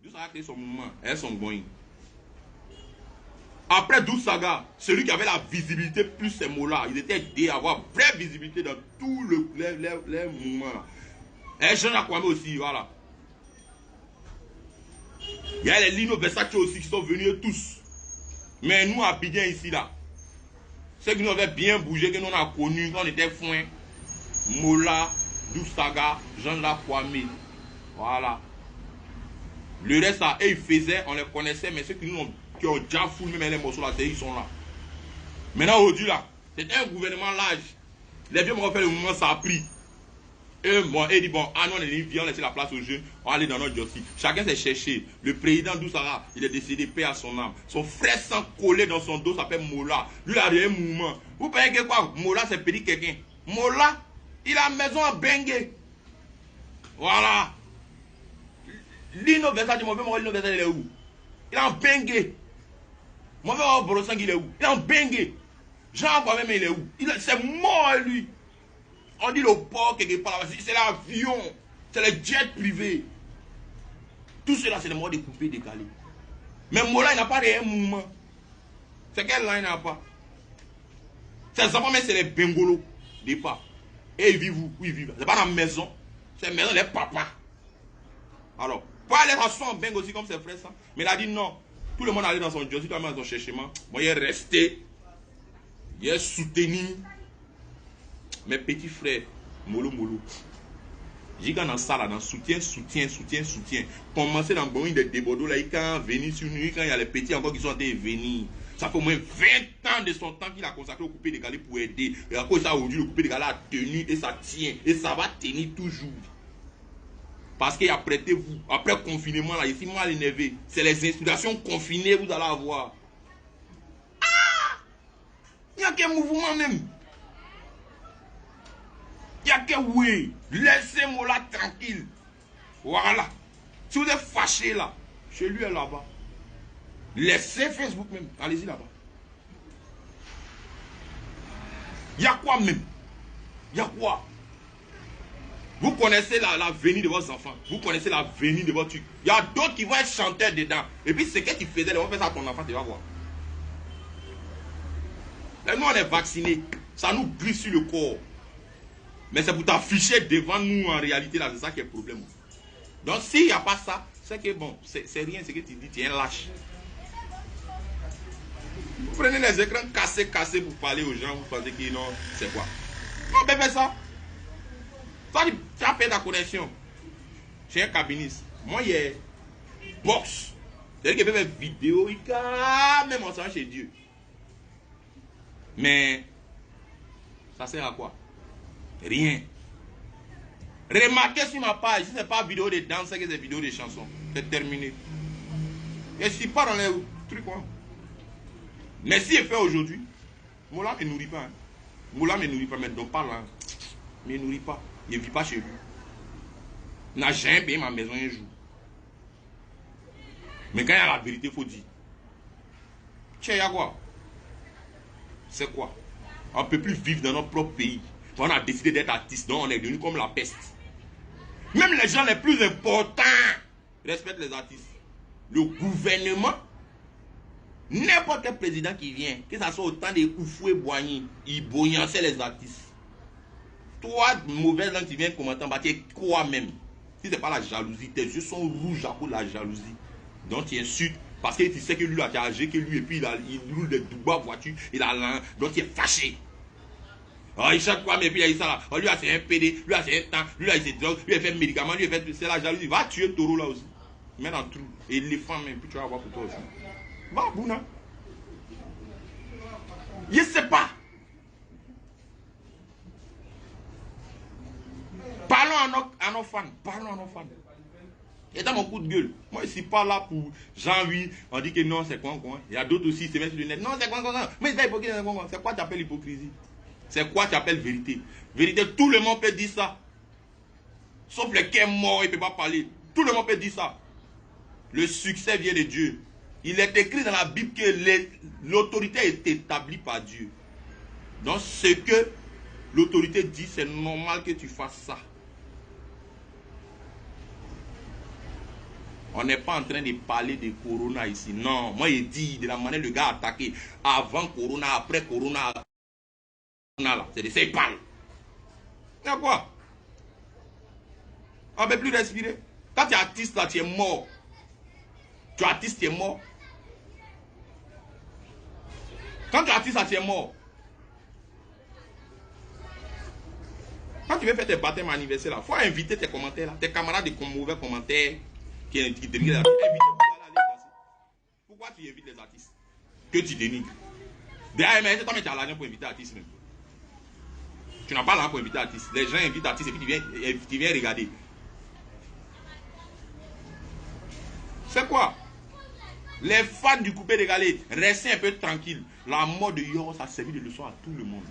D'où ça a créé son mouvement, elles sont going. Après 12 sagas, celui qui avait la visibilité plus ces mots-là, il était aidé à avoir vraie visibilité dans tout les mouvements. Et Jean Akwame aussi, voilà. Il y a les Lino Versace aussi qui sont venus tous. Mais nous, à Abidjan ici, là, ceux qui nous avaient bien bougé, que nous on a connus, quand on était foin, Mola, Dousaga, Jean Akwame. Voilà. Le reste, là, et ils faisaient, on les connaissait, mais ceux qui nous ont qui ont déjà foulé même les morceaux là, ils sont là. Maintenant aujourd'hui là, c'est un gouvernement large. Les vieux m'ont fait le mouvement, ça a pris. Et bon, et dit bon, ah non, on vient laisser la place aux jeunes, on va aller dans notre dossier. Chacun s'est cherché. Le président Doussara, il est décédé, paix à son âme. Son frère sans collé dans son dos s'appelle Mola. Lui, il a un mouvement. Vous pensez que quoi? Mola, c'est petit quelqu'un. Mola, il a une maison à Bengue. Voilà. Lino Versace, mon frère, Lino Versace, il est où? Il est en Bengue. Mon frère Borosang, il est où? Il est en Bengue. Jean même il est où? C'est mort lui. On dit le port quelque part là-bas. C'est l'avion. C'est le jet privé. Tout cela, c'est le mort découpé, décalé. Mais Mola, il n'a pas de mouvement. C'est quel là, il n'a pas? Ses enfants, mais c'est les bengolos. Des pas. Et ils vivent où? Où ils vivent? C'est pas dans la maison. C'est la maison des papas. Alors, pas aller à soi en bengo aussi comme ses frères, ça. Mais il a dit non. Tout le monde allait dans son job, tout le monde dans son cherchement. Moi, il est resté. Il est soutenu. Mes petits frères, mollo. J'ai dans ça là, dans soutien. Commencer dans le de Debodo là, quand venir sur nous, quand il y a les petits encore qui sont venus. Ça fait au moins 20 ans de son temps qu'il a consacré au coupé décalé pour aider. Et à cause de ça, aujourd'hui, le coupé décalé a tenu et ça tient. Et ça va tenir toujours. Parce qu'il a prêté vous. Après le confinement, là, ici, mal énervé. C'est les inspirations confinées, vous allez avoir. Ah! Il n'y a qu'un mouvement même. Il n'y a qu'un oui. Laissez-moi là tranquille. Voilà. Si vous êtes fâché là, chez lui est là-bas. Laissez Facebook même. Allez-y là-bas. Il y a quoi même? Il y a quoi? Vous connaissez l'avenir de vos enfants. Vous connaissez l'avenir de votre truc. Il y a d'autres qui vont être chanteurs dedans. Et puis ce que tu faisais, ils vont faire ça à ton enfant, tu vas voir. Là, nous, on est vaccinés. Ça nous glisse sur le corps. Mais c'est pour t'afficher devant nous en réalité, là, c'est ça qui est le problème. Donc s'il n'y a pas ça, c'est que bon, c'est rien ce que tu dis, tu es un lâche. Vous prenez les écrans cassés pour parler aux gens, vous pensez que non, c'est quoi? Non, ben fais ça. Ça, tu as fait la connexion. Chez un cabiniste. Moi, il y a box. C'est-à-dire qu'il fait des vidéos, il a même en s'en chez Dieu. Mais, ça sert à quoi? Rien. Remarquez sur ma page, si ce n'est pas vidéo de danse, c'est que c'est vidéo de chansons. C'est terminé. Et je ne suis pas dans les trucs, quoi. Mais si je fais aujourd'hui, Moula ne me nourrit pas. Hein. Moula ne me nourrit pas, mais donc pas là. Il ne me nourrit pas. Il ne vit pas chez lui. Il n'a jamais payé ma maison un jour. Mais quand il y a la vérité, il faut dire. Tiens, il y a quoi? C'est quoi? On ne peut plus vivre dans notre propre pays. On a décidé d'être artiste, donc on est devenu comme la peste. Même les gens les plus importants respectent les artistes. Le gouvernement, n'importe quel président qui vient, que ça soit autant de Oufou et Boigny, il boyançait les artistes. Toi, mauvaise langue, tu viens commenter en bas, tu es quoi même? Si ce n'est pas la jalousie, tes yeux sont rouges à cause de la jalousie. Donc tu insultes parce que tu sais que lui a âgé que lui, et puis il roule des douba voitures, il a l'un, donc tu es fâché. Oh, il chaque fois, mais puis il a dit ça là. Oh, lui, c'est un PD, lui, c'est un temps, lui, c'est drogue, lui, il fait médicament, lui, c'est la jalousie. Va tuer le taureau là aussi. Mets dans le trou. Et l'éléphant même, puis tu vas voir pour toi aussi. Va, Bouna. Je ne sais pas. Parlons à nos fans. Parlons à nos fans. Et dans mon coup de gueule, moi je ne suis pas là pour Jean-Louis, on dit que non, c'est quoi. Il y a d'autres aussi, c'est mettre sur le net. Non, c'est quoi. Mais c'est hypocrisie, c'est quoi tu appelles l'hypocrisie? C'est quoi tu appelles vérité? Vérité, tout le monde peut dire ça. Sauf le qui est mort, il ne peut pas parler. Tout le monde peut dire ça. Le succès vient de Dieu. Il est écrit dans la Bible que l'autorité est établie par Dieu. Donc ce que l'autorité dit, c'est normal que tu fasses ça. On n'est pas en train de parler de Corona ici. Non, moi je dis de la manière le gars a attaqué. Avant Corona, après Corona. C'est de ça il parle. Il y a quoi? On ne peut plus respirer. Quand tu es artiste là, tu es mort. Tu es artiste, tu es mort. Quand tu es artiste là, tu es mort. Quand tu veux faire tes baptêmes anniversaires là, il faut inviter tes commentaires là, tes camarades de mauvais commentaires qui dénigrent les artistes. Pourquoi tu invites les artistes que tu dénigres? Derrière, mais toi, tu as l'argent pour inviter l'artiste même. Tu n'as pas l'argent pour inviter l'artiste. Les gens invitent l'artiste et puis tu viens regarder. C'est quoi? Les fans du coupé de galette, restez un peu tranquille. La mort de Yoros a servi de leçon à tout le monde.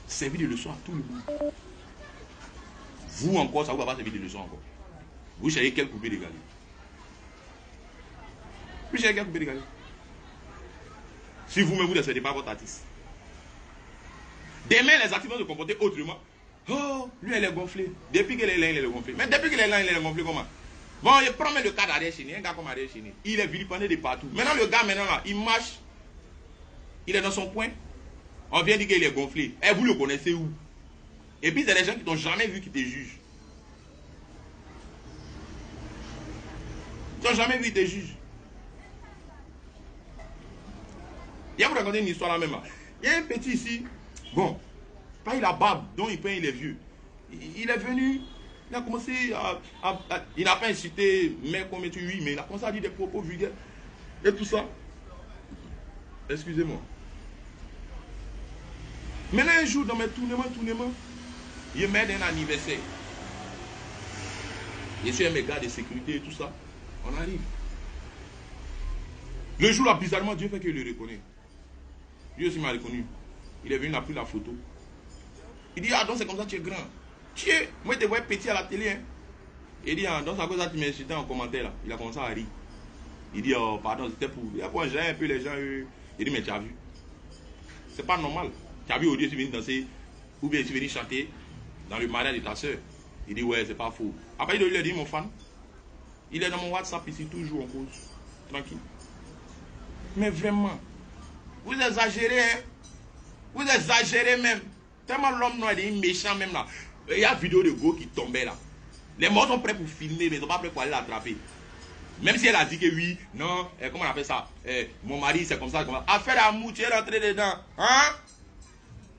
Servi de leçon à tout le monde. Vous encore, ça vous va pas servir de leçon encore. Vous cherchez quel coupé de galette? Vous cherchez quel coupé de galette? Si vous-même vous ne respectez pas votre artiste. Demain, les artistes vont se comporter autrement. Oh, lui, elle est gonflée. Depuis qu'elle est là, il est gonflé. Mais depuis qu'elle est là, il est gonflé comment? Bon, il prend même le cas d'Ariel Chéné, un gars comme Ariel Chéné. Il est vilipendé de partout. Maintenant, le gars, là, il marche. Il est dans son coin. On vient dire qu'il est gonflé. Et vous le connaissez où? Et puis, c'est des gens qui t'ont jamais vu qui te jugent. Ils n'ont jamais vu qui te jugent. Il y a vous raconter une histoire là même. Il y a un petit ici. Bon, pas il a barbe, donc il peint, il est vieux. Il est venu, il a commencé il n'a pas incité, mais comme tu oui, mais il a commencé à dire des propos vulgaires. Et tout ça. Excusez-moi. Maintenant un jour dans mes tournements, il m'aide un anniversaire. Je suis un méga de sécurité et tout ça. On arrive. Le jour là, bizarrement, Dieu fait qu'il le reconnaît. Dieu aussi m'a reconnu. Il est venu, il a pris la photo. Il dit, ah donc c'est comme ça que tu es grand. Tu es, moi je te voyais petit à la télé. Hein. Il dit, ah donc c'est à cause de ça que tu m'insultais en commentaire là. Il a commencé à rire. Il dit, oh pardon, c'était pour... Il a pour un peu les gens. Il dit, mais tu as vu. C'est pas normal. Tu as vu au Dieu, tu es venu danser. Ou bien tu es venu chanter dans le mariage de ta soeur. Il dit, ouais, c'est pas faux. Après, il lui a dit, mon fan. Il est dans mon WhatsApp ici, toujours en cause. Tranquille. Mais vraiment, vous exagérez, hein? Vous exagérez même. Tellement l'homme noir est méchant même là. Il y a une vidéo de Go qui tombait là. Les morts sont prêts pour filmer, mais ils sont pas prêts pour aller l'attraper. Même si elle a dit que oui, non, comment on appelle ça? Mon mari c'est comme ça, comme ça. Affaire d'amour, tu es rentré dedans. Hein?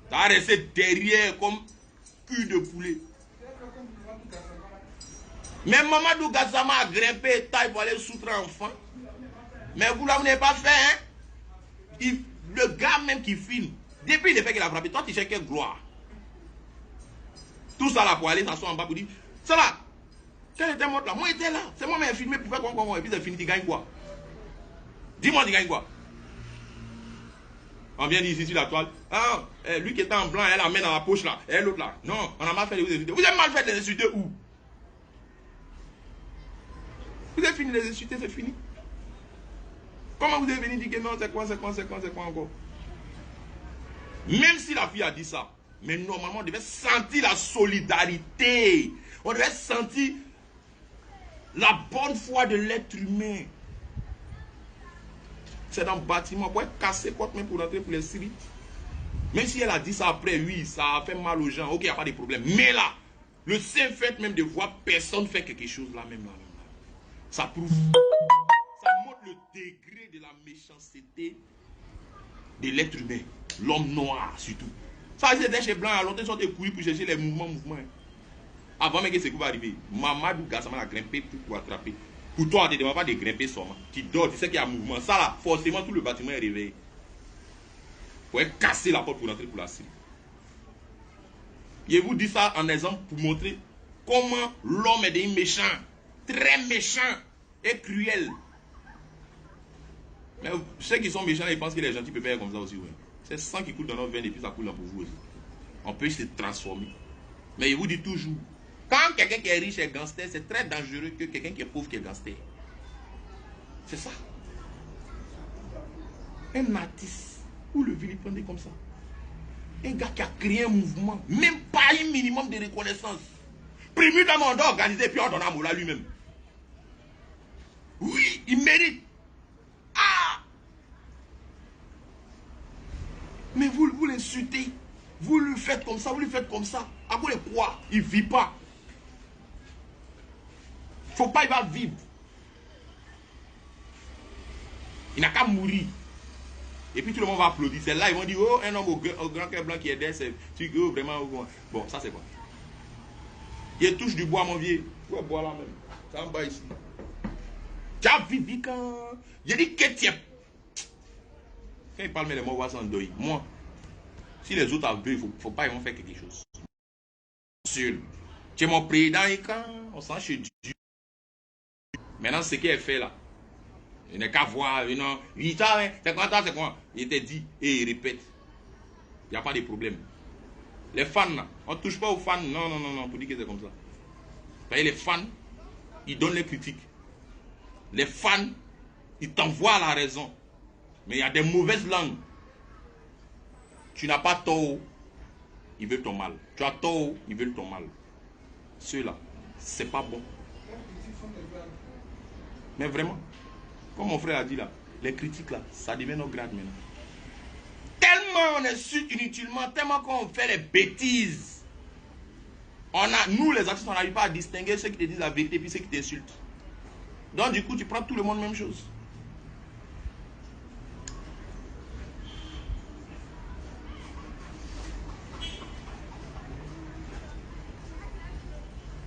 Tu as resté derrière comme cul de poulet. Mais Mamadou Gassama a grimpé taille pour aller soutenir un enfant. Mais vous là, vous n'avez pas fait, hein? Le gars même qui filme, depuis le fait qu'il a frappé, toi tu cherches quelle gloire. Tout ça là pour aller s'asseoir en bas pour dire, ça là, quel était mort là? Moi j'étais là, c'est moi qui ai filmé pour faire quoi, et puis c'est fini, tu gagnes quoi? Dis-moi, tu gagnes quoi? On vient ici sur la toile, ah, lui qui était en blanc, elle la main dans la poche là, et l'autre là. Non, on a mal fait de vous insulter. Vous avez mal fait de les insulter où? Vous avez fini de les insulter, c'est fini. Comment vous êtes venu dire que non, c'est quoi encore? Même si la fille a dit ça, mais normalement on devait sentir la solidarité. On devait sentir la bonne foi de l'être humain. C'est dans le bâtiment, pour être cassé porte même pour rentrer pour les Syriens. Même si elle a dit ça après, oui, ça a fait mal aux gens, ok, il n'y a pas de problème. Mais là, le simple fait même de voir personne faire quelque chose là, même là. Ça prouve, ça montre le degré de la méchanceté de l'être humain, l'homme noir surtout. Ça, c'était chez Blanc, alors ils sont courir pour chercher les mouvements. Avant même que ce qui va arriver, Mamadou Gassama a grimpé pour attraper. Pour toi, tu ne demandes pas de grimper seulement. Tu dors, tu sais qu'il y a un mouvement. Ça là, forcément, tout le bâtiment est réveillé. Pour casser la porte pour entrer pour la Syrie. Je vous dis ça en exemple pour montrer comment l'homme est des méchants. Très méchant et cruel. Mais ceux qui sont méchants, ils pensent que les gentils peuvent faire comme ça aussi. Ouais. C'est le sang qui coule dans notre veine et puis ça coule dans pour vous aussi. On peut se transformer. Mais je vous dis toujours, quand quelqu'un qui est riche est gangster, c'est très dangereux que quelqu'un qui est pauvre qui est gangster. C'est ça. Un artiste, vous le vilipendez comme ça. Un gars qui a créé un mouvement, même pas un minimum de reconnaissance. Prému dans mon dos organisé, puis on donne à Moula lui-même. Oui, il mérite. Ah! Mais vous l'insultez. Vous lui faites comme ça, vous lui faites comme ça. À cause de quoi? Il ne vit pas. Il ne faut pas, il va vivre. Il n'a qu'à mourir. Et puis tout le monde va applaudir. C'est là, ils vont dire, oh, un homme au grand cœur blanc qui est derrière, c'est oh, vraiment. Bon, ça c'est quoi? Il touche du bois, mon vieux. Ouais, bois là même. Ça en bas ici. Tu as vivi quand. J'ai dit que tu es. Quand il parle, mais les mots vont s'endeuiller. Moi, si les autres ont vu, il ne faut pas, ils vont faire quelque chose. Seul. Tu es mon président et quand on s'en chez Dieu. Maintenant, ce qui est fait là, il n'est qu'à voir. Non, c'est quoi? Il te dit et il répète. Il n'y a pas de problème. Les fans là, on ne touche pas aux fans. Non, pour dire que c'est comme ça. Parce que les fans, ils donnent les critiques. Les fans, ils t'envoient la raison. Mais il y a des mauvaises langues. Tu n'as pas tort, ils veulent ton mal. Tu as tort, ils veulent ton mal. Ceux-là, c'est pas bon. Mais vraiment, comme mon frère a dit là, les critiques là, ça devient nos grades maintenant. Tellement on insulte inutilement, tellement qu'on fait les bêtises. Nous les artistes, on n'arrive pas à distinguer ceux qui te disent la vérité et ceux qui t'insultent. Donc du coup, tu prends tout le monde même chose.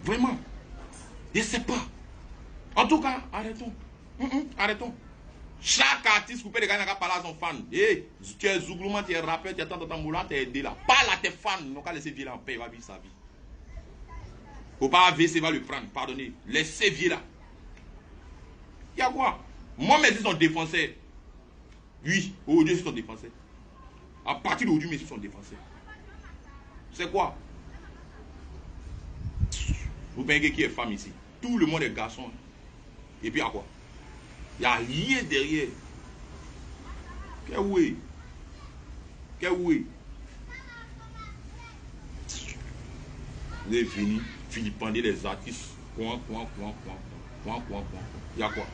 Vraiment. Je ne sais pas. En tout cas, arrêtons. Arrêtons. Chaque artiste coupé de gagner à parler à son fan. Hey, tu es zouglouman, tu es rappeur, tu es tant moulin, tu es aidé là. Parle à tes fans. Non, qu'à laisser vivre en paix, il va vivre sa vie. Faut pas AVC va le prendre, pardonnez. Laissez vieux là. Il y a quoi? Moi, mes yeux sont défoncés. Oui, aujourd'hui, ils sont défoncés. À partir d'aujourd'hui, mes yeux sont défoncés. C'est quoi? Vous voyez qui est femme ici? Tout le monde est garçon. Et puis à quoi? Il n'y a rien derrière. Quel oui? Quel oui? Vous êtes venu filipender les artistes. Il y a quoi?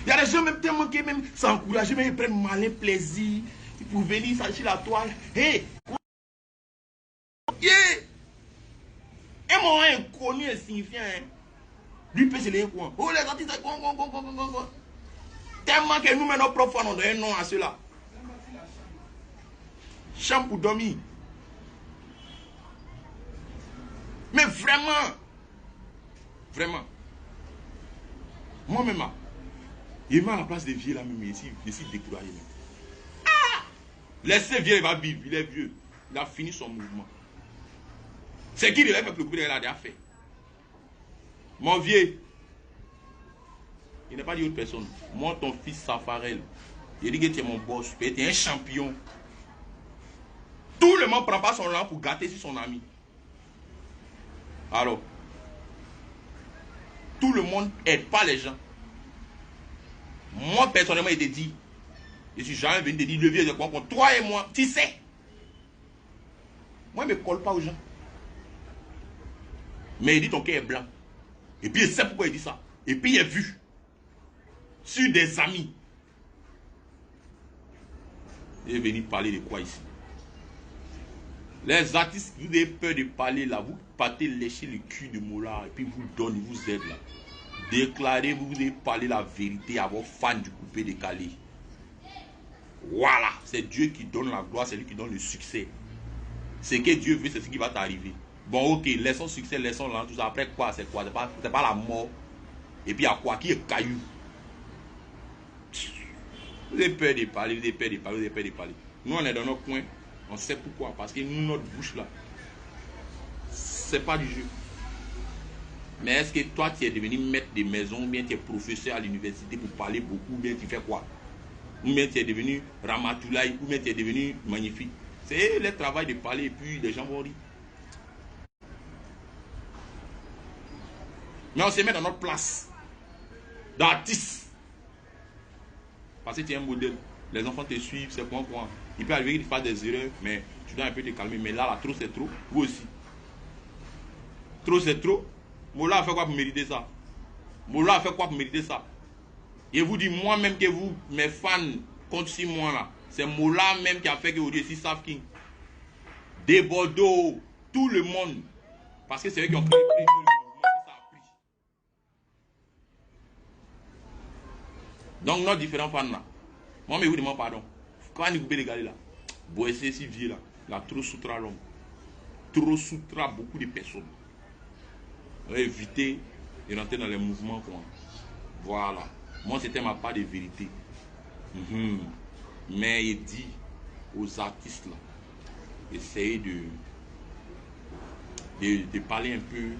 Il y a des gens même tellement qui même s'encouragent, même ils prennent malin plaisir pour venir s'acheter la toile. Hey! Yeah! Et moi, un connu insignifiant, hein? Lui peut se les coins. Oh, les artistes, quoi. Tellement que nous, nos profs, on donne un nom à cela. Chambre pour dormir. Mais vraiment, vraiment, moi-même, il m'a à la place des vieux là, même ici, découragé. Ah! Laissez vieux, il va vivre, il est vieux. Il a fini son mouvement. C'est qui devait faire le coup de la déjà fait. Mon vieux, il n'a pas dit autre personne. Moi, ton fils Safarel, il dit que tu es mon boss, tu es un champion. Tout le monde ne prend pas son langue pour gâter sur son ami. Alors, tout le monde n'aide pas les gens. Moi, personnellement, il te dit, je suis jamais venu te dire, le vieux de quoi contre toi et moi, tu sais. Moi, je ne me colle pas aux gens. Mais il dit ton cœur est blanc. Et puis il sait pourquoi il dit ça. Et puis il est vu. Sur des amis. Il est venu parler de quoi ici? Les artistes, vous avez peur de parler là. Vous partez lécher le cul de Mola. Et puis vous donnez, vous êtes là. Déclarez, vous devez parler la vérité à vos fans du coupé décalé. Voilà. C'est Dieu qui donne la gloire. C'est lui qui donne le succès. Ce que Dieu veut, c'est ce qui va t'arriver. Bon, ok, laissons succès, laissons là, tout ça. Après quoi, c'est quoi? C'est pas la mort. Et puis à quoi? Qui est caillou? Vous avez peur de parler, vous avez peur de parler, vous avez peur de parler. Nous, on est dans notre coin. On sait pourquoi. Parce que nous, notre bouche là, c'est pas du jeu. Mais est-ce que toi, tu es devenu maître de maison, ou bien tu es professeur à l'université pour parler beaucoup, ou bien tu fais quoi? Ou bien tu es devenu Ramatoulaye, ou bien tu es devenu magnifique. C'est le travail de parler et puis les gens vont rire. Mais on se met dans notre place d'artiste. Parce que tu es un modèle. Les enfants te suivent, c'est quoi. Il peut arriver qu'ils fassent des erreurs, mais tu dois un peu te calmer. Mais là, trop c'est trop. Vous aussi. Trop c'est trop. Mola a fait quoi pour mériter ça? Mola a fait quoi pour mériter ça? Et vous dites moi-même que vous, mes fans, comptent sur moi là. C'est Mola même qui a fait que vous dites si savent qui. Des Bordeaux, tout le monde. Parce que c'est eux qui ont créé le mouvement qui ça a pris. Donc, nos différents fans là. Moi, mais vous demandez pardon. Quand vous pouvez regarder là, vous essayez si vieux là, là, trop soutra l'homme. Trop soutra beaucoup de personnes. On va éviter de rentrer dans les mouvements. Quoi. Voilà. Moi, c'était ma part de vérité. Mais il dit aux artistes là, essayez de parler un peu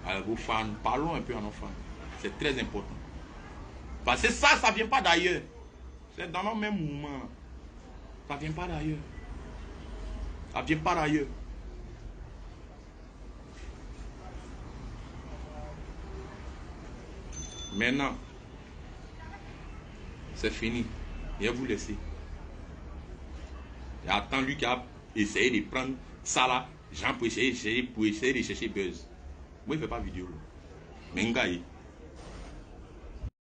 à vos fans. Parlons un peu à nos fans. C'est très important. Parce que ça ne vient pas d'ailleurs. C'est dans nos mêmes mouvements. Ça ne vient pas d'ailleurs. Ça ne vient pas d'ailleurs. Maintenant, c'est fini. Il va vous laisser. Et attends lui qui a essayé de prendre ça là, Jean pour essayer de chercher buzz. Moi, il ne fait pas vidéo. Mais